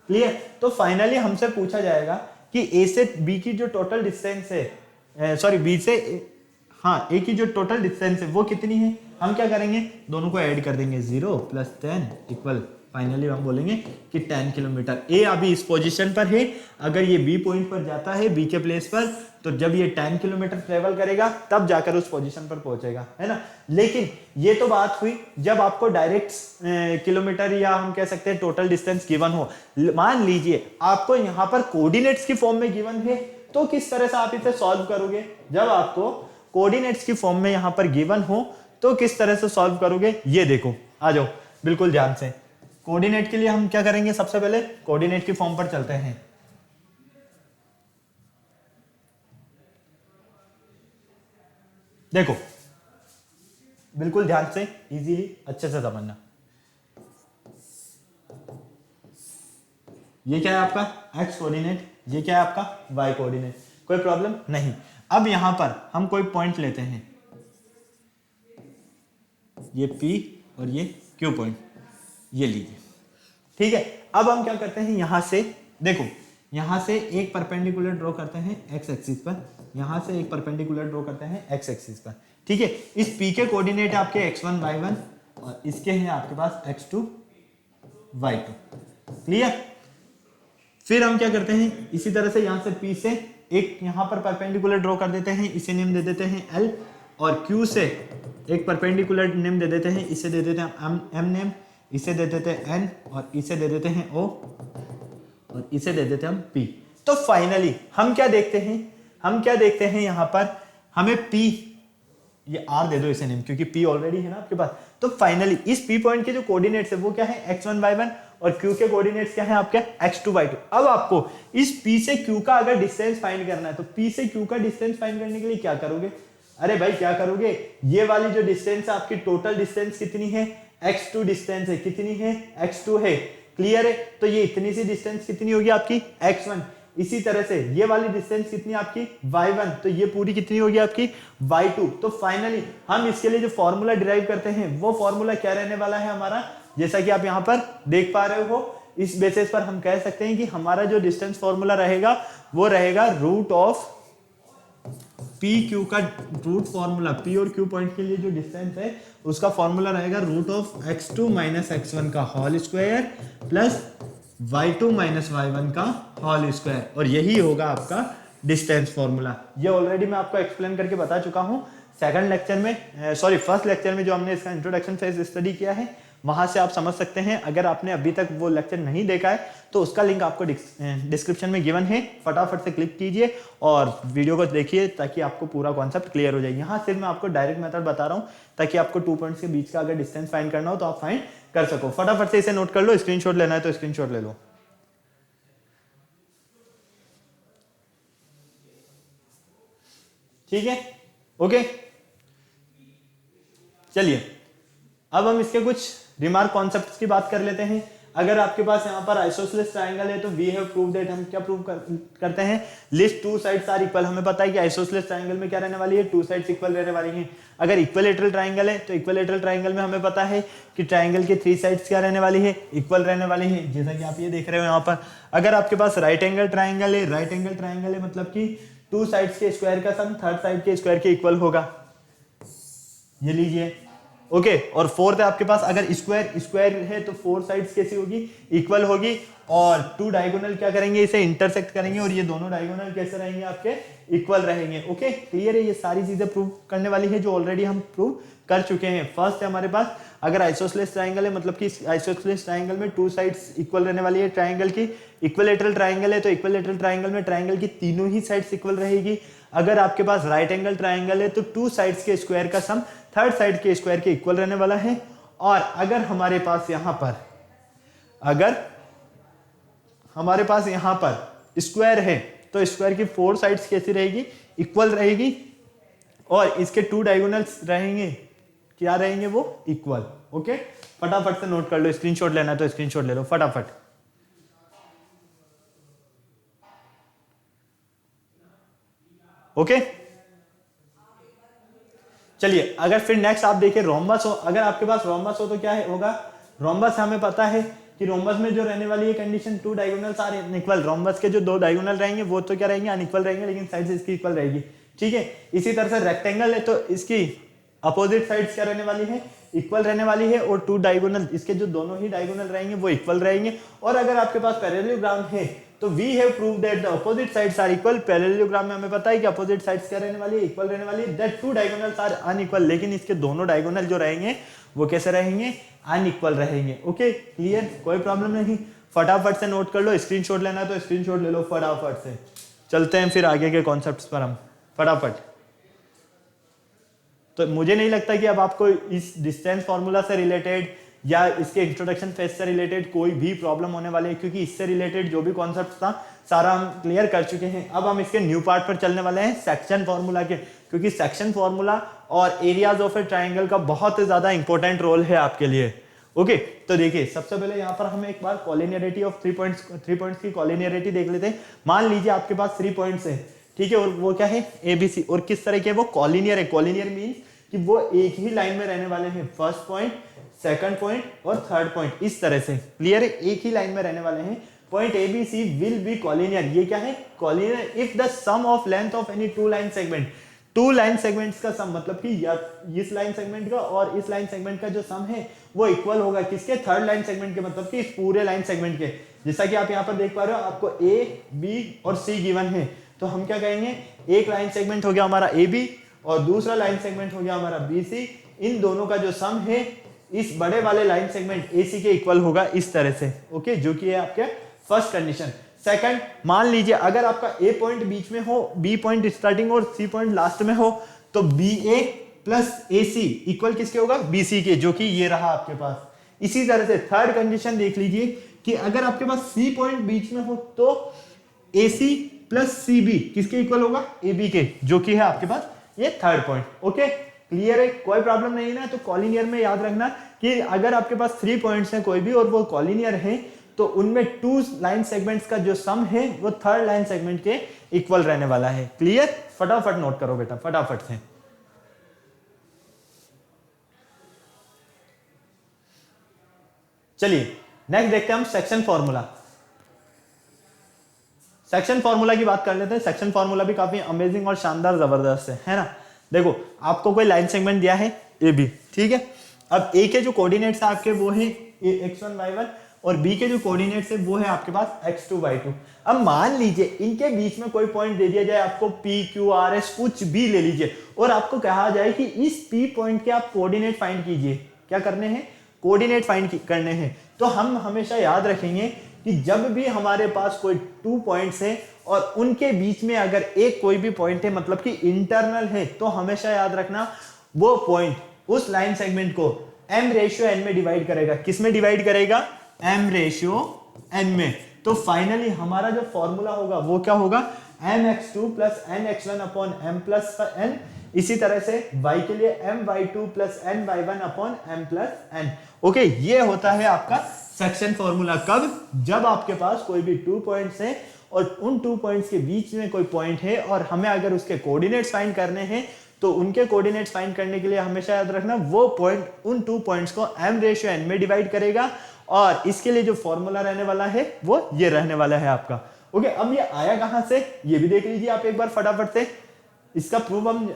क्लियर, तो फाइनली हमसे पूछा जाएगा कि ए से बी की जो टोटल डिस्टेंस है, सॉरी बी से हाँ ए की जो टोटल डिस्टेंस है वो कितनी है। हम क्या करेंगे, दोनों को ऐड कर देंगे, 0 + 10 इक्वल, फाइनली हम बोलेंगे कि 10 किलोमीटर। ए अभी इस पोजीशन पर है, अगर ये बी पॉइंट पर जाता है, बी के प्लेस पर, तो जब ये 10 किलोमीटर ट्रेवल करेगा तब जाकर उस पोजीशन पर पहुंचेगा, है ना। लेकिन ये तो बात हुई जब आपको डायरेक्ट किलोमीटर या हम कह सकते हैं टोटल डिस्टेंस गिवन हो। मान लीजिए आपको यहाँ पर कोऑर्डिनेट्स की फॉर्म में गिवन है, तो किस तरह से आप इसे सॉल्व करोगे। जब आपको कोऑर्डिनेट्स की फॉर्म में यहाँ पर गिवन हो तो किस तरह से सॉल्व करोगे, ये देखो, आ जाओ बिल्कुल ध्यान से। कोऑर्डिनेट के लिए हम क्या करेंगे, सबसे पहले कोऑर्डिनेट की फॉर्म पर चलते हैं। देखो बिल्कुल ध्यान से, इजीली अच्छे से समझना। ये क्या है आपका x कोऑर्डिनेट, ये क्या है आपका y कोऑर्डिनेट, कोई प्रॉब्लम नहीं। अब यहां पर हम कोई पॉइंट लेते हैं, ये P और ये Q पॉइंट, ये लीजिए। ठीक है, अब हम क्या करते हैं, यहां से देखो, यहां से एक परपेंडिकुलर ड्रॉ करते हैं एक्स एक्सिस पर, यहां से एक परपेंडिकुलर ड्रॉ करते हैं एक्स एक्सिस पर। ठीक है, इस P के कोऑर्डिनेट आपके x1 y1 और इसके हैं आपके पास x2 y2। क्लियर। फिर हम क्या करते हैं, इसी तरह से यहां से P से एक यहां पर परपेंडिकुलर ड्रॉ कर देते हैं, इसे नेम दे देते हैं L, और Q से एक परपेंडिकुलर नेम दे देते हैं, इसे दे देते हैं M नेम, इसे दे देते हैं N, और इसे दे देते हैं O, और इसे दे देते हैं हम P। तो फाइनली हम क्या देखते हैं, हम क्या देखते हैं यहां पर, हमें P, ये R दे दो इसे नेम, क्योंकि P ऑलरेडी है ना आपके पास। तो फाइनली इस P पॉइंट के जो कोऑर्डिनेट्स है वो क्या है, x1 y1, और Q के कोऑर्डिनेट्स क्या है आपके x2 y2। अब आपको इस P से Q का अगर डिस्टेंस फाइंड करना है, तो P से Q का डिस्टेंस फाइंड करने के लिए क्या करोगे, अरे भाई क्या करोगे, ये वाली जो डिस्टेंस है आपकी, टोटल डिस्टेंस कितनी है, x2 डिस्टेंस है, कितनी है, x2 है। क्लियर है, तो ये इतनी सी डिस्टेंस कितनी होगी आपकी, x1। इसी तरह से ये वाली डिस्टेंस कितनी आपकी, y1, तो ये पूरी कितनी होगी आपकी, y2। तो फाइनली हम इसके लिए जो फॉर्मूला डिराइव करते हैं वो फॉर्मूला क्या रहने वाला है हमारा, जैसा कि आप यहां पर देख पा रहे हो, इस बेसिस पर हम कह सकते हैं कि हमारा जो डिस्टेंस फॉर्मूला रहेगा वो रहेगा रूट ऑफ पी क्यू का रूट फॉर्मूला, पी और क्यू पॉइंट के लिए जो डिस्टेंस है उसका फॉर्मूला रहेगा root of x2 minus x1 का whole square plus y2 minus y1 का होल स्क्वायर, और यही होगा आपका डिस्टेंस फॉर्मूला। ये ऑलरेडी मैं आपको एक्सप्लेन करके बता चुका हूं सेकंड लेक्चर में, सॉरी फर्स्ट लेक्चर में, जो हमने इसका इंट्रोडक्शन फेज स्टडी किया है, वहां से आप समझ सकते हैं। अगर आपने अभी तक वो लेक्चर नहीं देखा है तो उसका लिंक आपको डिस्क्रिप्शन में गिवन है, फटाफट से क्लिक कीजिए और वीडियो को देखिए ताकि आपको पूरा कॉन्सेप्ट क्लियर हो जाए। यहाँ सिर्फ मैं आपको डायरेक्ट मेथड बता रहा हूँ ताकि आपको 2 पॉइंट्स के बीच का अगर डिस्टेंस फाइंड करना हो तो आप फाइंड कर सको। फटाफट से इसे नोट कर लो, स्क्रीनशॉट लेना है तो स्क्रीनशॉट ले लो। ठीक है, ओके, चलिए अब हम इसके कुछ रिमार्क कॉन्सेप्ट्स की बात कर लेते हैं। अगर आपके पास यहाँ पर आइसोसेलेस ट्रायंगल है तो वी हैव प्रूव दैट, हम क्या प्रूव करते हैं, least two sides are equal. हमें पता है कि आइसोसेलेस ट्रायंगल में क्या रहने वाली है, 2 साइड्स इक्वल रहने वाली हैं। अगर इक्विलैटरल ट्रायंगल है तो इक्विलैटरल ट्रायंगल में हमें पता है कि ट्रायंगल के 3 साइड्स क्या रहने वाली है, इक्वल रहने वाली है, जैसा कि आप ये देख रहे हो यहाँ पर। अगर आपके पास राइट एंगल ट्रायंगल है, राइट एंगल ट्रायंगल है मतलब कि 2 साइड्स के स्क्वायर का सम थर्ड साइड के स्क्वायर के इक्वल होगा, ये लीजिए, ओके। और फोर्थ है आपके पास, अगर स्क्वायर स्क्वायर है तो 4 साइड्स कैसी होगी, इक्वल होगी, और 2 डायगोनल क्या करेंगे, इसे इंटरसेक्ट करेंगे और ये दोनों डायगोनल कैसे रहेंगे आपके, इक्वल रहेंगे। ओके, क्लियर है, ये सारी चीजें प्रूव करने वाली है जो ऑलरेडी हम प्रूव कर चुके हैं। फर्स्ट है हमारे पास, अगर आइसोसेलेस ट्रायंगल है मतलब कि आइसोसेलेस ट्रायंगल में 2 साइड्स इक्वल रहने वाली है ट्रायंगल की। इक्विलैटरल ट्रायंगल है तो इक्विलैटरल ट्रायंगल में ट्रायंगल की तीनों ही साइड्स इक्वल रहेगी। अगर आपके पास राइट एंगल ट्रायंगल है तो 2 साइड्स के स्क्वायर का सम थर्ड साइड के स्क्वायर के इक्वल रहने वाला है। और अगर हमारे पास यहां पर, अगर हमारे पास यहां पर स्क्वायर है तो स्क्वायर की 4 साइड्स कैसी रहेगी, इक्वल रहेगी, और इसके 2 डायगोनल्स रहेंगे, क्या रहेंगे वो, इक्वल। ओके, फटाफट से नोट कर लो, स्क्रीनशॉट लेना है तो स्क्रीनशॉट ले लो फटाफट। ओके, चलिए अगर फिर नेक्स्ट आप देखिए रोम्बस हो, अगर आपके पास रोम्बस हो तो क्या है होगा, रोम्बस हमें पता है कि रोम्बस में जो रहने वाली है condition, 2 diagonals are unequal. Rhombus के जो 2 डायगोनल रहेंगे वो तो क्या रहेंगे, अनइक्वल रहेंगे, लेकिन साइड्स इसकी इक्वल रहेगी। ठीक है, इसी तरह से रेक्टेंगल है तो इसकी अपोजिट साइड्स क्या रहने वाली है, इक्वल रहने वाली है, और 2 डायगोनल, इसके जो दोनों ही डायगोनल रहेंगे वो इक्वल रहेंगे। और अगर आपके पास पैरेललोग्राम है तो we have prove that the opposite sides are equal. Parallelogram में हमें पता है कि अपोजिट साइड्स क्या रहने वाली है, इक्वल रहने वाली है, दैट 2 डायगोनल्स आर अनइक्वल, लेकिन इसके दोनों डायगोनल जो रहेंगे वो कैसे रहेंगे, अनइक्वल रहेंगे। ओके, क्लियर, कोई प्रॉब्लम नहीं। फटाफट से नोट कर लो, स्क्रीनशॉट लेना है तो स्क्रीनशॉट ले लो फटाफट से। चलते हैं फिर आगे के कॉन्सेप्ट्स पर हम फटाफट। तो मुझे नहीं लगता कि अब आपको इस डिस्टेंस फार्मूला से रिलेटेड या इसके इंट्रोडक्शन फेज से रिलेटेड कोई भी प्रॉब्लम होने वाली है, क्योंकि इससे रिलेटेड जो भी कॉन्सेप्ट था सारा हम क्लियर कर चुके हैं। अब हम इसके न्यू पार्ट पर चलने वाले हैं, सेक्शन फार्मूला के, क्योंकि सेक्शन फार्मूला और एरियाज ऑफ ए ट्राइंगल का बहुत ज्यादा इंपॉर्टेंट रोल है आपके लिए। ओके, तो देखिए सबसे पहले यहाँ पर हम एक बार कॉलिनियरिटी ऑफ 3 पॉइंट्स की कॉलिनियरिटी देख लेते हैं। मान लीजिए आपके पास 3 पॉइंट्स है, ठीक है, और वो क्या है, ABC, और किस तरह के वो कॉलिनियर है। कॉलिनियर मीन्स कि वो एक ही लाइन में रहने वाले हैं, फर्स्ट पॉइंट, सेकंड पॉइंट और थर्ड पॉइंट, इस तरह से। क्लियर है, एक ही लाइन में रहने वाले हैं। Point A B C will be collinear, ये क्या है, collinear if the sum of length of any two line segment, two line segments का सम, मतलब कि या इस लाइन सेगमेंट का और इस लाइन सेगमेंट का जो सम है वो इक्वल होगा किसके, थर्ड लाइन सेगमेंट के, मतलब कि इस पूरे लाइन सेगमेंट के। जैसा कि आप यहाँ पर देख पा रहे हो, आपको ए बी और सी गिवन है, तो हम क्या कहेंगे, एक लाइन सेगमेंट हो गया हमारा ए बी और दूसरा लाइन सेगमेंट हो गया हमारा बी सी, इन दोनों का जो सम है इस बड़े वाले लाइन सेगमेंट ए सी के इक्वल होगा, इस तरह से। ओके, जो कि है आपके फर्स्ट कंडीशन। सेकंड, मान लीजिए अगर आपका ए पॉइंट बीच में हो, बी पॉइंट स्टार्टिंग और सी पॉइंट लास्ट में हो, तो बी ए प्लस ए सी इक्वल किसके होगा, बी सी के, जो कि ये रहा आपके पास। इसी तरह से थर्ड कंडीशन देख लीजिए कि अगर आपके पास सी पॉइंट बीच में हो तो ए सी प्लस सी बी किसके इक्वल होगा, ए बी के, जो कि है आपके पास ये थर्ड पॉइंट। ओके, क्लियर है, कोई प्रॉब्लम नहीं है ना। तो कॉलिनियर में याद रखना कि अगर आपके पास 3 पॉइंट्स हैं कोई भी और वो कॉलिनियर हैं, तो उनमें टू लाइन सेगमेंट्स का जो सम है वो थर्ड लाइन सेगमेंट के इक्वल रहने वाला है। क्लियर, फटाफट नोट करो बेटा, फटाफट से। चलिए नेक्स्ट देखते हैं हम सेक्शन फॉर्मूला। सेक्शन फॉर्मूला की बात कर लेते हैं। सेक्शन फॉर्मूला भी काफी अमेजिंग और शानदार जबरदस्त है ना। देखो, आपको कोई लाइन सेगमेंट दिया है ए बी, ठीक है। अब ए के जो कोऑर्डिनेट्स आपके वो है x1 y1 और बी के जो कोऑर्डिनेट्स है वो है आपके पास x2 y2। अब मान लीजिए इनके बीच में कोई पॉइंट दे दिया जाए आपको, p q r s कुछ भी ले लीजिए, और आपको कहा जाए कि इस p पॉइंट के आप कोऑर्डिनेट फाइंड कीजिए। क्या करने हैं, कोऑर्डिनेट फाइंड करने हैं। तो हम हमेशा याद रखेंगे कि जब भी हमारे पास कोई 2 पॉइंट्स है और उनके बीच में अगर एक कोई भी पॉइंट है, मतलब कि इंटरनल है, तो हमेशा याद रखना वो पॉइंट उस लाइन सेगमेंट को m/n में डिवाइड करेगा। किस में डिवाइड करेगा, m/n में। तो फाइनली हमारा जो फॉर्मूला होगा वो क्या होगा, mx2 plus nx1 upon m plus n। इसी तरह से y के लिए my2 plus ny1 upon m plus n। Okay, ये होता है आपका सेक्शन फॉर्मूला। कब, जब आपके पास कोई भी 2 पॉइंट्स हैं और उन 2 पॉइंट्स के बीच में कोई पॉइंट है और हमें अगर उसके कोऑर्डिनेट्स फाइंड करने हैं, तो उनके कोऑर्डिनेट्स फाइंड करने के लिए हमेशा याद रखना वो पॉइंट उन 2 पॉइंट्स को m/n में डिवाइड करेगा, और इसके लिए जो फॉर्मूला रहने वाला है वो ये रहने वाला है आपका। ओके, अब ये आया कहां से, ये भी देख लीजिए आप एक बार फटाफट से। इसका प्रूफ हम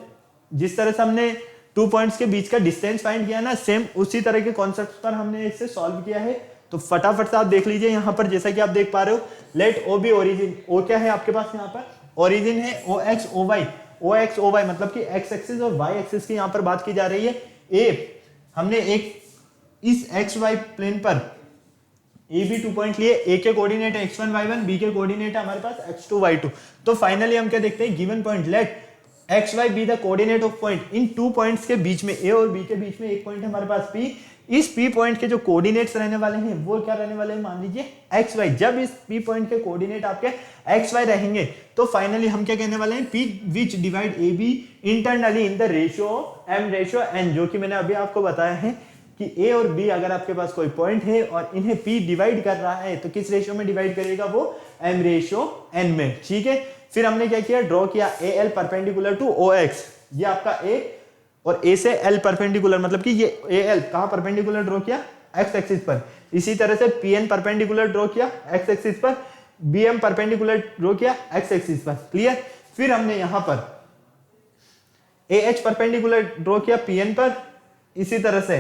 जिस तरह से हमने 2 पॉइंट्स के बीच का डिस्टेंस फाइंड किया ना, सेम उसी तरह के कॉन्सेप्ट पर हमने इसे सॉल्व किया है। तो फटाफट से आप देख लीजिए यहाँ पर, जैसा कि आप देख पा रहे हो, लेट ओ बी ओरिजिन। ओ क्या है आपके पास यहाँ पर, ओरिजिन है ओ एक्स ओ वाई। ओ एक्स ओ वाई मतलब कि एक्स एक्सिस और वाई एक्सिस की यहाँ पर बात की जा रही है। ए हमने एक इस एक्स वाई प्लेन पर ए बी 2 पॉइंट लिए, ए के कोऑर्डिनेट है x1 y1, बी के कोऑर्डिनेट है हमारे पास x2 y2। तो फाइनली हम क्या देखते हैं, given point let X Y be the coordinate of point. इन 2 पॉइंट्स के बीच में, ए और बी के बीच में एक पॉइंट है हमारे पास p। इस p पॉइंट के जो कोऑर्डिनेट्स रहने वाले हैं वो क्या रहने वाले हैं, मान लीजिए एक्स वाई। जब इस p पॉइंट के कोऑर्डिनेट आपके एक्स वाई रहेंगे, तो फाइनली हम क्या कहने वाले हैं, p which divide A B internally in the ratio m/n, जो कि मैंने अभी आपको बताया है कि ए और बी अगर आपके पास कोई पॉइंट है और इन्हें p डिवाइड कर रहा है, तो किस रेशियो में डिवाइड करेगा, वो m/n में। ठीक है, फिर हमने क्या किया, ड्रॉ किया AL परपेंडिकुलर टू OX। ये आपका A और A से L परपेंडिकुलर, मतलब कि ये AL कहां परपेंडिकुलर ड्रॉ किया, x एक्सिस पर। इसी तरह से PN परपेंडिकुलर ड्रॉ किया x एक्सिस पर, BM परपेंडिकुलर ड्रॉ किया x एक्सिस पर। क्लियर, फिर हमने यहां पर AH परपेंडिकुलर ड्रॉ किया PN पर, इसी तरह से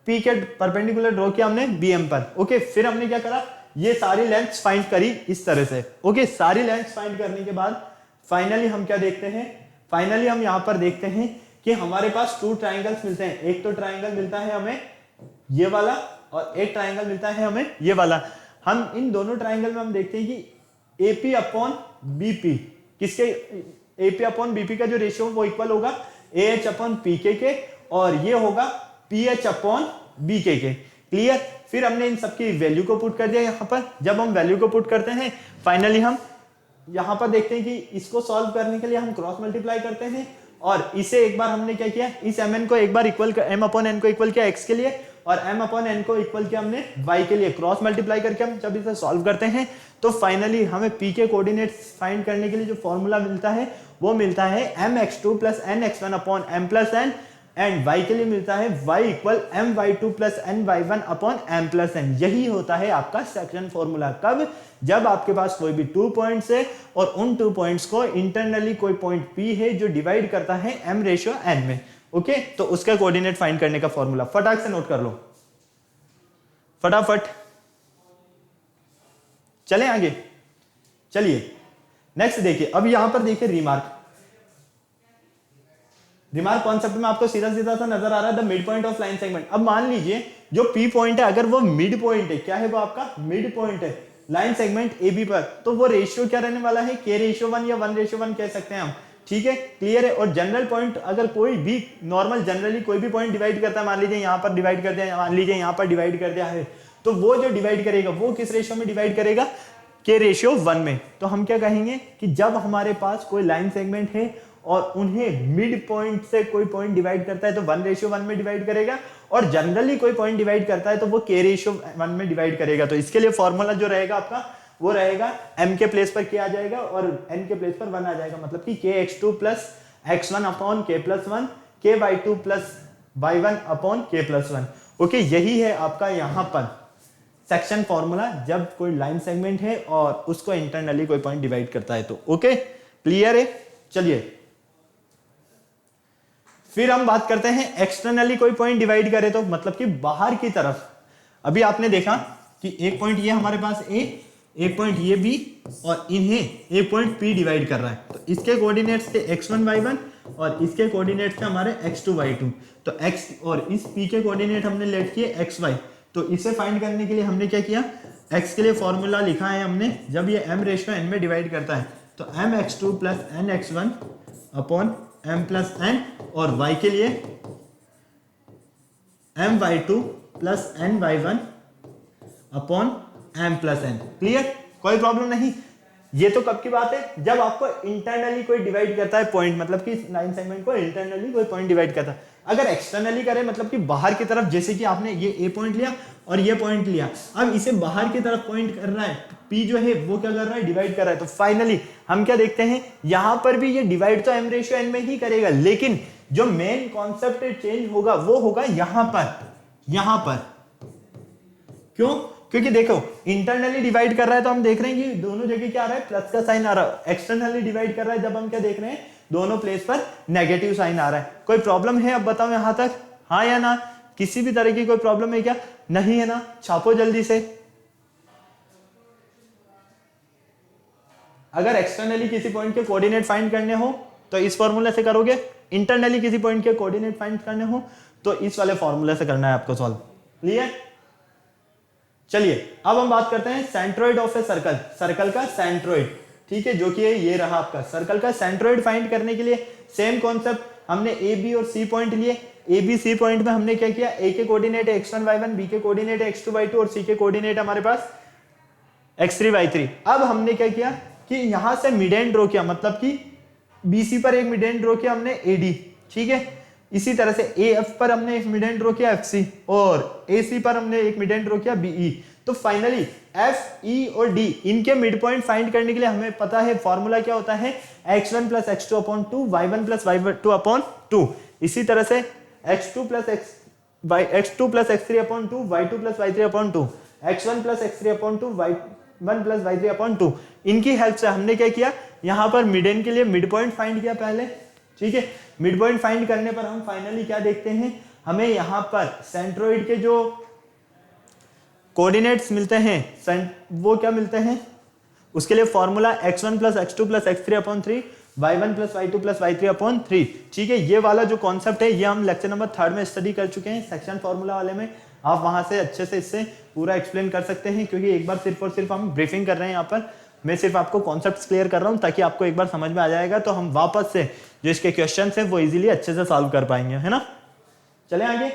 P के परपेंडिकुलर ड्रॉ किया हमने BM पर। ओके, फिर हमने क्या करा, ये सारी लेंथ्स फाइंड करी इस तरह से। ओके, सारी लेंथ्स फाइंड करने के बाद फाइनली हम क्या देखते हैं, फाइनली हम यहाँ पर देखते हैं कि हमारे पास 2 ट्राइंगल्स मिलते हैं। एक तो ट्राइंगल मिलता है हमें ये वाला और एक ट्राइंगल मिलता है हमें ये वाला। हम इन दोनों ट्राइंगल में हम देखते हैं कि AP अपॉन BP, किसके, AP अपॉन BP का जो रेशियो वो इक्वल होगा AH अपॉन PK के, और ये होगा PH अपॉन BK के। क्लियर, फिर हमने इन सबकी वैल्यू को पुट कर दिया यहाँ पर। जब हम वैल्यू को पुट करते हैं, फाइनली हम यहाँ पर देखते हैं कि इसको सॉल्व करने के लिए हम क्रॉस मल्टीप्लाई करते हैं, और इसे एक बार हमने क्या किया, इस mn को एक बार इक्वल कर, m अपॉन n को इक्वल किया x के लिए, और m अपॉन n को इक्वल किया हमने y के लिए। क्रॉस मल्टीप्लाई करके हम जब इसे सॉल्व करते हैं, तो फाइनली हमें p के कोऑर्डिनेट्स फाइंड करने के लिए जो फॉर्मूला मिलता है वो मिलता है mx2 plus nx1 upon m plus n and y के लिए मिलता है y equal my2 plus ny1 upon m plus n। यही होता है आपका सेक्शन फॉर्मूला। कब? जब आपके पास कोई भी 2 पॉइंट्स है और उन 2 पॉइंट्स को इंटरनली कोई पॉइंट p है जो डिवाइड करता है m रेशियो n में। ओके, तो उसका कोऑर्डिनेट फाइंड करने का फॉर्मूला फटाक से नोट कर लो, फटाफट। चलें आगे, चलिए नेक्स्ट देखिए। अब यहां पर देखिए रिमार्क कॉन्सेप्ट में आपको सीधा सीधा सा नजर आ रहा है the mid point of line segment. अब मान लीजिए जो पी पॉइंट है अगर वो मिड पॉइंट है, क्या है वो आपका मिड पॉइंट है लाइन सेगमेंट ए बी पर, तो वो रेशियो क्या रहने वाला है के रेशियो 1 या 1:1 कह सकते हैं हम। ठीक है, क्लियर है। और जनरल पॉइंट अगर कोई भी नॉर्मल जनरली कोई भी पॉइंट डिवाइड करता है, मान लीजिए यहां पर डिवाइड कर दिया, मान लीजिए यहां पर डिवाइड कर दिया है, तो वो जो डिवाइड करेगा वो किस रेशियो में डिवाइड करेगा? के रेशियो 1 में। तो हम क्या कहेंगे कि जब हमारे पास कोई लाइन सेगमेंट है और उन्हें मिड पॉइंट से कोई पॉइंट डिवाइड करता है तो 1:1 में डिवाइड करेगा, और जनरली कोई पॉइंट डिवाइड करता है तो वो के रेशियो 1 में डिवाइड करेगा। तो इसके लिए फॉर्मूला जो रहेगा आपका वो रहेगा m के प्लेस पर k आ जाएगा और n के प्लेस पर 1 आ जाएगा, मतलब कि kx2 plus x1 upon k plus 1, ky2 plus y1 upon k plus 1। Okay, यही है आपका यहाँ पर सेक्शन फॉर्मूला जब कोई लाइन सेगमेंट है और उसको इंटरनली कोई पॉइंट डिवाइड करता है तो। ओके, क्लियर है। चलिए फिर हम बात करते हैं एक्सटर्नली कोई पॉइंट डिवाइड करे तो, मतलब कि बाहर की तरफ। अभी आपने देखा कि एक पॉइंट ये हमारे पास ए, एक पॉइंट ये बी, और इन्हें एक पॉइंट पी डिवाइड कर रहा है। तो इसके कोऑर्डिनेट्स थे x1 y1 और इसके कोऑर्डिनेट्स थे हमारे x2 y2। तो x और इस p के कोऑर्डिनेट हमने लेट किए xy। तो इसे फाइंड करने के लिए हमने क्या किया, x के लिए फॉर्मूला लिखा है हमने, जब ये m रेशियो n में डिवाइड करता है तो mx2 plus nx1 upon m plus n, और y के लिए my2 plus ny1 upon m plus n। Clear, कोई प्रॉब्लम नहीं। ये तो कब की बात है, जब आपको इंटरनली कोई डिवाइड करता है पॉइंट, मतलब कि लाइन सेगमेंट को इंटरनली कोई पॉइंट डिवाइड करता है। अगर एक्सटर्नली करे मतलब कि बाहर की तरफ, जैसे कि आपने ये ए पॉइंट लिया और ये पॉइंट लिया, अब इसे बाहर की तरफ पॉइंट कर रहा है, पी जो है वो क्या कर रहा है, डिवाइड कर रहा है। तो फाइनली हम क्या देखते हैं, यहां पर भी ये डिवाइड तो m रेशियो n में ही करेगा, लेकिन जो मेन कॉन्सेप्ट चेंज होगा वो होगा यहां पर। क्यों? क्योंकि देखो इंटरनली डिवाइड कर रहा है तो हम देख रहे हैं कि दोनों जगह क्या आ रहा है, प्लस का साइन आ रहा है। एक्सटर्नली डिवाइड कर रहा है जब हम क्या देख रहे हैं, दोनों प्लेस पर नेगेटिव साइन आ रहा है। कोई प्रॉब्लम है अब बताओ यहां तक, हाँ या ना? किसी भी तरह की कोई प्रॉब्लम है क्या? नहीं है ना? छापो जल्दी से। अगर एक्सटर्नली किसी पॉइंट के कोऑर्डिनेट फाइंड करने हो तो इस फॉर्मूले से करोगे, इंटरनली किसी पॉइंट के कोऑर्डिनेट फाइंड करने हो तो इस वाले फॉर्मूले से करना है आपको सॉल्व। क्लियर? चलिए अब हम बात करते हैं centroid of a circle, circle का सेंट्रोइड। ठीक है, जो कि ये रहा आपका सर्कल का सेंट्रोइड फाइंड करने के लिए सेम कॉन्सेप्ट, हमने ए बी और सी पॉइंट लिए। ए बी सी पॉइंट में हमने क्या किया, ए के कोऑर्डिनेट x1 y1, बी के कोऑर्डिनेट x2 y2 और सी के कोऑर्डिनेट हमारे पास x3 y3। अब हमने क्या किया कि यहां से मिड एंड ड्रॉ किया, मतलब कि BC पर एक मिड एंड ड्रॉ किया हमने AD। ठीक है, इसी तरह से AF पर हमने एक मिड एंड ड्रॉ किया FC, और AC पर हमने एक मिड एंड ड्रॉ किया BE। तो फाइनली F, E और D इनके मिड पॉइंट फाइंड करने के लिए हमें पता है फॉर्मूला क्या होता है, x1 plus x2 upon 2, y1 plus y2 upon 2। इसी तरह से x2 plus x3 upon 2, y2 plus y3 upon 2, x1 plus x3 upon 2, y1 plus y3 upon 2। इनकी हेल्प से हमने क्या किया, यहां पर मिड के लिए मिड पॉइंट फाइंड किया पहले। ठीक है, मिड पॉइंट फाइंड करने पर हम फाइनली क्या देखते हैं, हमें यहां पर सेंट्रोइड के जो कोऑर्डिनेट्स मिलते हैं वो क्या मिलते हैं, उसके लिए formula x1 plus x2 plus x3 upon 3, y1 plus y2 plus y3 upon 3। ठीक है, ये वाला जो कॉन्सेप्ट है ये हम लेक्चर नंबर 3 में स्टडी कर चुके हैं, सेक्शन फॉर्मूला वाले में। आप वहां से अच्छे से इससे पूरा एक्सप्लेन कर सकते हैं, क्योंकि एक बार सिर्फ और सिर्फ हम ब्रीफिंग कर रहे हैं यहाँ पर। मैं सिर्फ आपको कॉन्सेप्ट्स क्लियर कर रहा हूँ ताकि आपको एक बार समझ में आ जाएगा, तो हम वापस से जो इसके क्वेश्चन है वो इजीली अच्छे से सॉल्व कर पाएंगे, है ना। चले आगे,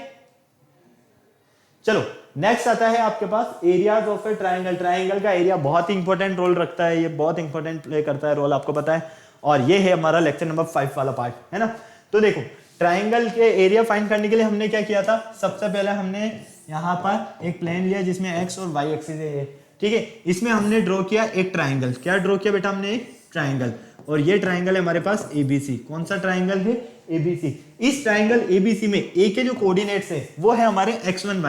चलो नेक्स्ट आता है आपके पास areas of a triangle. Triangle का एरिया बहुत ही इंपॉर्टेंट रोल रखता है, ये बहुत इंपॉर्टेंट प्ले करता है रोल, आपको पता है। और ये है हमारा लेक्चर नंबर 5 वाला पार्ट, है ना। तो देखो ट्राइंगल के एरिया फाइंड करने के लिए हमने क्या किया था, सबसे पहले हमने यहाँ पर एक प्लेन लिया जिसमें x और y एक्सिस है। ठीक है, इसमें हमने ड्रॉ किया एक ट्राइंगल। क्या ड्रॉ किया बेटा हमने, एक ट्राइंगल, और ये ट्राइंगल है हमारे पास ABC। कौन सा ट्राइंगल है, ABC। इस ट्राइंगल एबीसी में ए के जो कोऑर्डिनेट्स है वो है हमारे x1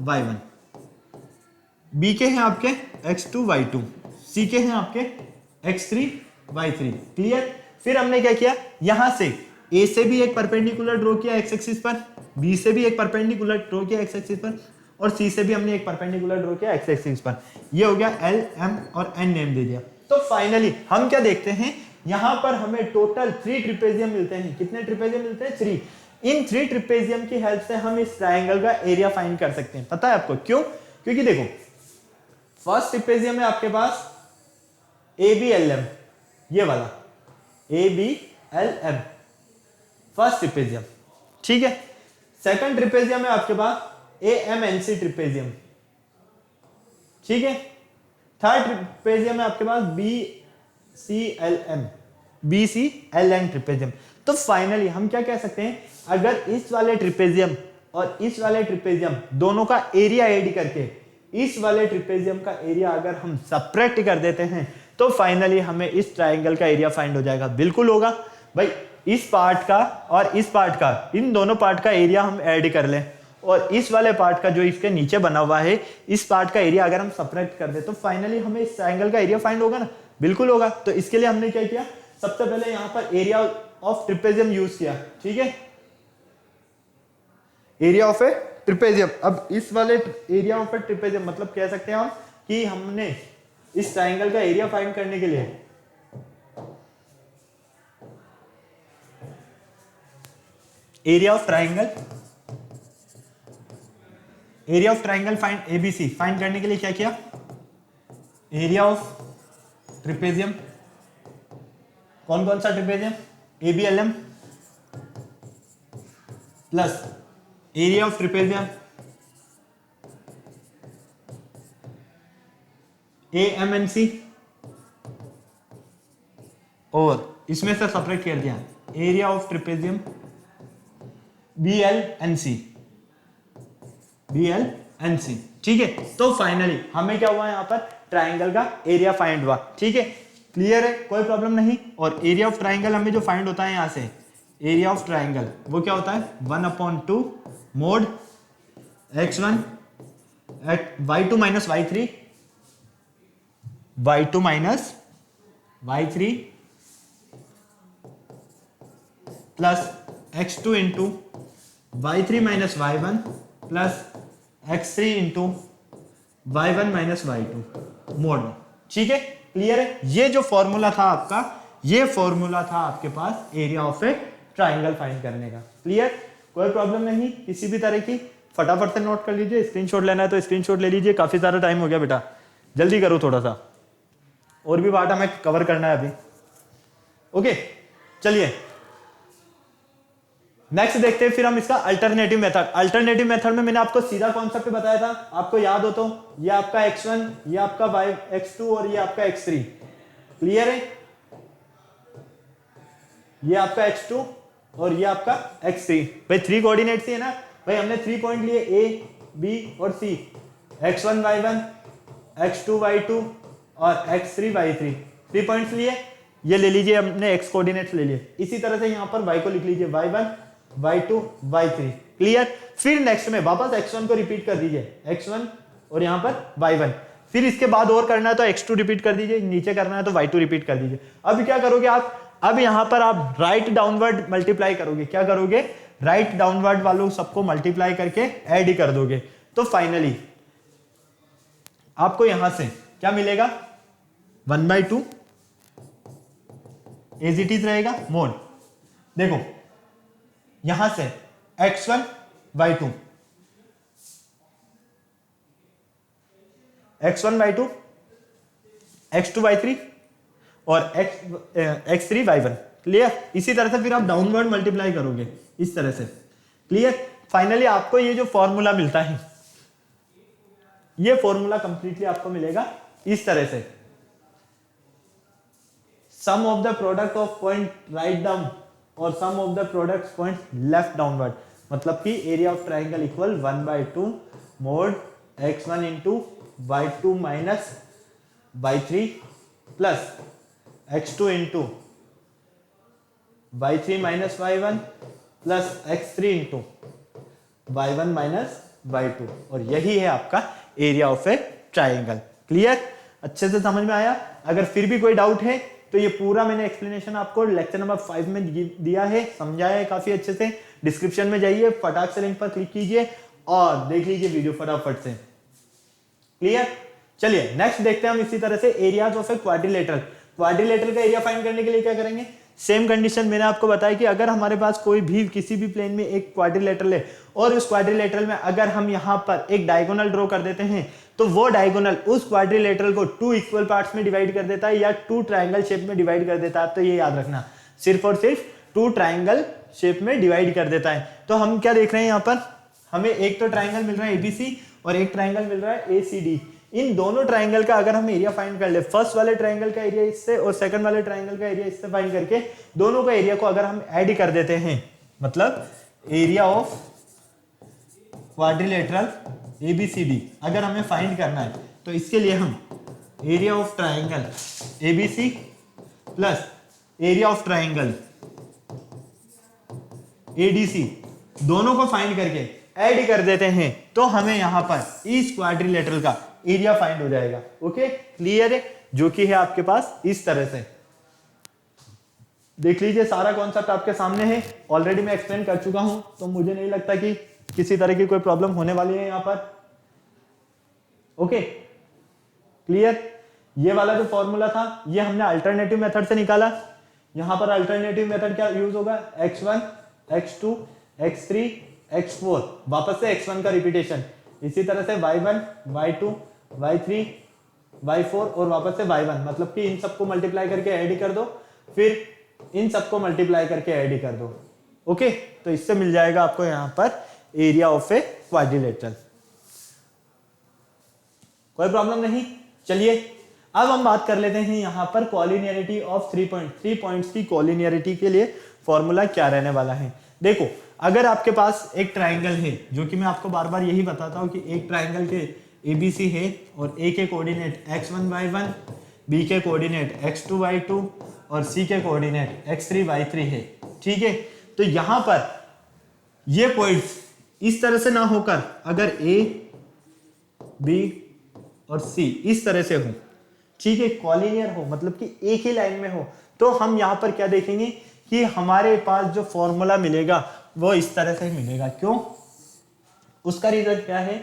y1, बी के हैं आपके x2 y2, सी के हैं आपके x3 y3। क्लियर। फिर हमने क्या किया, यहां से ए से भी एक परपेंडिकुलर ड्रॉ किया x एक्सिस पर, बी से भी एक परपेंडिकुलर ड्रॉ किया x एक्सिस पर, और सी से भी हमने एक परपेंडिकुलर ड्रॉ किया x एक्सिस पर। ये हो गया एल, एम और एन नेम दे दिया। तो फाइनली हम क्या देखते हैं, यहां पर हमें टोटल 3 ट्रिपेजियम मिलते हैं। कितने ट्रिपेजियम मिलते हैं? 3। इन 3 ट्रिपेजियम की हेल्प से हम इस ट्राइंगल का एरिया फाइंड कर सकते हैं। पता है आपको क्यों? क्योंकि देखो, फर्स्ट ट्रिपेजियम है आपके पास ABLM, ये वाला ABLM फर्स्ट ट्रिपेजियम, ठीक है। सेकंड ट्रिपेजियम है आपके पास AMNC ट्रिपेजियम, ठीक है। थर्ड ट्रिपेजियम है आपके पास BCLN ट्रिपेजियम। तो फाइनली हम क्या कह सकते हैं, अगर इस वाले ट्रिपेजियम और इस वाले ट्रिपेजियम दोनों का एरिया ऐड करके इस वाले ट्रिपेजियम का एरिया अगर हम सब्ट्रैक्ट कर देते हैं तो फाइनली हमें इस ट्राइंगल का एरिया फाइंड हो जाएगा। बिल्कुल होगा भाई। इस पार्ट का और इस पार्ट का, इन दोनों पार्ट का एरिया हम ऐड कर लें और इस वाले पार्ट का जो इसके नीचे बना हुआ है, इस पार्ट का एरिया अगर हम सब्ट्रैक्ट कर दे तो फाइनली हमें इस ट्राइंगल का एरिया फाइंड होगा ना। बिल्कुल होगा। तो इसके लिए हमने क्या किया, सबसे पहले यहां पर एरिया ऑफ ट्रिपेजियम यूज किया, ठीक है। Area of A trapezium. अब इस वाले एरिया ऑफ ए ट्रिपेजियम मतलब कह सकते हैं हम कि हमने इस ट्राइंगल का एरिया फाइंड करने के लिए area of triangle find ABC find करने के लिए क्या किया, एरिया ऑफ ट्रिपेजियम। कौन कौन सा trapezium? ABLM plus area of trapezium AMNC, और इसमें से सब्ट्रैक्ट कर दिया एरिया ऑफ ट्रिपेजियम BLNC, ठीक है। तो फाइनली हमें क्या हुआ, यहां पर ट्राइंगल का एरिया फाइंड हुआ, ठीक है। क्लियर है, कोई प्रॉब्लम नहीं। और एरिया ऑफ ट्राइंगल हमें जो फाइंड होता है यहां से, एरिया ऑफ ट्राइंगल वो क्या होता है, 1/2 mod x1 y2 minus y3 plus x2 into y3 minus y1 plus x3 into y1 minus y2 mode में, ठीक है। क्लियर है। ये जो फॉर्मूला था आपका, ये फॉर्मूला था आपके पास area of a triangle find करने का। क्लियर, कोई प्रॉब्लम नहीं किसी भी तरह की। फटाफट से नोट कर लीजिए, स्क्रीनशॉट लेना है तो स्क्रीनशॉट ले लीजिए। काफी सारा टाइम हो गया बेटा, जल्दी करो थोड़ा सा, और भी पार्ट हमें कवर करना है अभी। ओके चलिए नेक्स्ट देखते हैं फिर हम इसका अल्टरनेटिव मेथड। अल्टरनेटिव मेथड में मैंने आपको सीधा कॉन्सेप्ट बताया था, आपको याद हो तो, ये आपका x1, ये आपका x2 और ये आपका x3। क्लियर है, ये आपका x2 और ये आपका x3। भाई 3 कोऑर्डिनेट्स ही है ना भाई, हमने 3 पॉइंट लिए A, B और C, x1 y1, x2 y2 और x3 y3। 3 पॉइंट्स लिए, ये ले लीजिए हमने x कोऑर्डिनेट्स ले लिए। इसी तरह से यहां पर y को लिख लीजिए y1 y2 y3। क्लियर। फिर नेक्स्ट में वापस x1 को रिपीट कर दीजिए, x1 और यहां पर y1। फिर इसके बाद और करना है तो x2 रिपीट कर दीजिए, नीचे करना है तो y2 रिपीट कर दीजिए। अब क्या करोगे आप, अब यहां पर आप राइट डाउनवर्ड मल्टीप्लाई करोगे। क्या करोगे, राइट डाउनवर्ड वालों सबको मल्टीप्लाई करके ऐड कर दोगे। तो फाइनली आपको यहां से क्या मिलेगा, 1/2 एज इट इज रहेगा मोड। देखो यहां से x1 y2, x1 y2, x2 y3 और x3 y1। क्लियर। इसी तरह से फिर आप डाउनवर्ड मल्टीप्लाई करोगे इस तरह से। क्लियर। फाइनली आपको ये जो फॉर्मूला मिलता है, ये फॉर्मूला कंप्लीटली आपको मिलेगा इस तरह से, sum of the product of point right down और sum of the product point left downward, मतलब कि area of triangle equal 1/2 mod x1 into y2 minus y3 plus x2 into y3 minus y1 plus x3 into y1 minus y2, और यही है आपका area of a triangle. Clear, अच्छे से समझ में आया? अगर फिर भी कोई डाउट है तो ये पूरा मैंने एक्सप्लेनेशन आपको लेक्चर नंबर 5 में दिया है, समझाया है काफी अच्छे से। डिस्क्रिप्शन में जाइए, फटाक से लिंक पर क्लिक कीजिए और देख लीजिए वीडियो फटाफट से। क्लियर, चलिए नेक्स्ट देखते हैं हम इसी तरह से areas of a quadrilateral. Quadrilateral का एरिया फाइंड करने के लिए क्या करेंगे? सेम कंडीशन मैंने आपको बताया कि अगर हमारे पास कोई भी किसी भी प्लेन में एक क्वाड्रिलेटरल है और उस क्वाड्रिलेटरल में अगर हम यहाँ पर एक डायगोनल ड्रॉ कर देते हैं तो वो डायगोनल उस क्वाड्रिलेटरल को 2 इक्वल पार्ट्स में डिवाइड कर देता है या 2 ट्राइंगल शेप में डिवाइड कर देता है। तो ये याद रखना, सिर्फ और सिर्फ 2 ट्राइंगल शेप में डिवाइड कर देता है। तो हम क्या देख रहे हैं यहाँ पर, हमें एक तो ट्राइंगल मिल रहा है एबीसी और एक ट्राइंगल मिल रहा है एसीडी। इन दोनों ट्राइंगल का अगर हम एरिया फाइंड कर ले, फर्स्ट वाले ट्राइंगल का एरिया इससे और सेकंड वाले ट्राइंगल का एरिया इससे फाइंड करके दोनों का एरिया को अगर हम ऐड कर देते हैं, मतलब एरिया ऑफ क्वाड्रिलेटरल एबीसीडी अगर हमें फाइंड करना है तो इसके लिए हम area of triangle ABC plus area of triangle ADC दोनों को फाइंड करके ऐड कर देते हैं तो हमें यहां पर इस क्वाड्रिलेटरल का एरिया फाइंड हो जाएगा। ओके, क्लियर है? जो कि है आपके पास इस तरह से। देख लीजिए, सारा कॉन्सेप्ट आपके सामने है, ऑलरेडी मैं एक्सप्लेन कर चुका हूं, तो मुझे नहीं लगता कि किसी तरह की कोई प्रॉब्लम होने वाली है यहां पर। Okay, clear? ये वाला जो फॉर्मूला था ये हमने अल्टरनेटिव मेथड से निकाला। यहां पर अल्टरनेटिव मेथड क्या यूज होगा? x1 x2 x3 x4, वापस से x1 का रिपीटेशन, इसी तरह से y1 y2 y3 y4 और वापस से y1, मतलब कि इन सबको मल्टीप्लाई करके ऐड कर दो, फिर इन सबको मल्टीप्लाई करके ऐड कर दो। ओके, तो इससे मिल जाएगा आपको यहां पर एरिया ऑफ ए क्वाड्रिलेटरल। कोई प्रॉब्लम नहीं? चलिए अब हम बात कर लेते हैं यहां पर कॉलिनियरिटी ऑफ 3 पॉइंट्स की कॉलिनियरिटी के लिए फॉर्मूला क्या रहने वाला है। देखो, अगर आपके पास एक ट्राइंगल है, जो कि मैं आपको बार बार यही बताता हूं कि एक ट्राइंगल के एबीसी है और ए के कोऑर्डिनेट x1 y1, बी के कोऑर्डिनेट x2 y2 और सी के कोऑर्डिनेट x3 y3 है। ठीक है, तो यहां पर ये पॉइंट्स इस तरह से ना होकर अगर ए बी और सी इस तरह से हो, ठीक है, कॉलिनियर हो, मतलब कि एक ही लाइन में हो, तो हम यहां पर क्या देखेंगे कि हमारे पास जो फॉर्मूला मिलेगा वो इस तरह से मिलेगा। क्यों? उसका रीजन क्या है?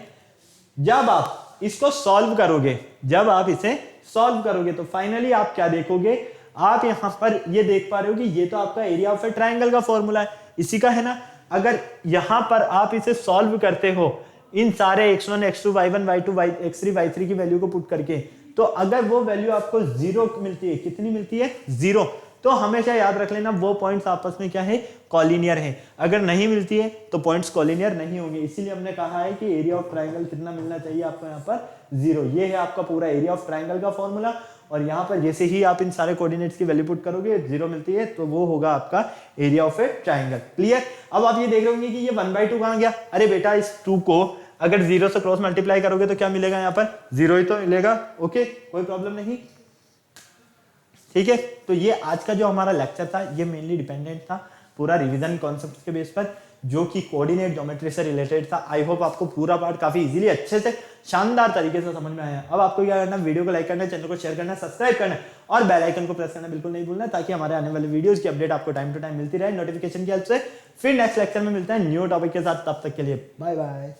जब आप इसको सॉल्व करोगे, जब आप इसे सॉल्व करोगे तो फाइनली आप क्या देखोगे? आप यहां पर ये देख पा रहे हो कि ये तो आपका एरिया ऑफ ए ट्राइंगल का फॉर्मूला है, इसी का है ना। अगर यहां पर आप इसे सॉल्व करते हो इन सारे x1 x2 y1 y2 x3 y3 की वैल्यू को पुट करके, तो अगर वो वैल्यू आपको 0 मिलती है, कितनी मिलती है? 0, तो हमेशा याद रख लेना वो पॉइंट्स आपस में क्या है? कॉलिनियर है। अगर नहीं मिलती है तो पॉइंट्स कॉलिनियर नहीं होंगे। इसीलिए हमने कहा है कि एरिया ऑफ ट्राइंगल कितना मिलना चाहिए आपको यहाँ पर? 0। ये है आपका पूरा एरिया ऑफ ट्राइंगल का फॉर्मूला। और यहाँ पर जैसे ही आप इन सारे कोऑर्डिनेट्स की वैल्यू पुट करोगे, 0 मिलती है, तो वो होगा आपका area of a triangle. Clear? अब आप ये देख रहे होंगे कि ये 1/2 कहां गया? अरे बेटा, इस 2 को अगर 0 से क्रॉस मल्टीप्लाई करोगे तो क्या मिलेगा? यहाँ पर 0 ही तो मिलेगा। ओके, कोई प्रॉब्लम नहीं। ठीक है, तो ये आज का जो हमारा लेक्चर था ये मेनली डिपेंडेंट था पूरा रिवीजन कॉन्सेप्ट के बेस पर, जो कि कोऑर्डिनेट ज्योमेट्री से रिलेटेड था। आई होप आपको पूरा पार्ट काफी इजीली, अच्छे से, शानदार तरीके से समझ में आया। अब आपको क्या करना? वीडियो को लाइक करना है, चैनल को शेयर करना है, सब्सक्राइब करना है और बेल आइकन को प्रेस करना बिल्कुल नहीं भूलना, ताकि हमारे आने वाले वीडियोस की अपडेट आपको टाइम टू टाइम मिलती रहे नोटिफिकेशन की हेल्प से। फिर नेक्स्ट लेक्चर में मिलते हैं न्यू टॉपिक के साथ, तब तक के लिए बाय बाय।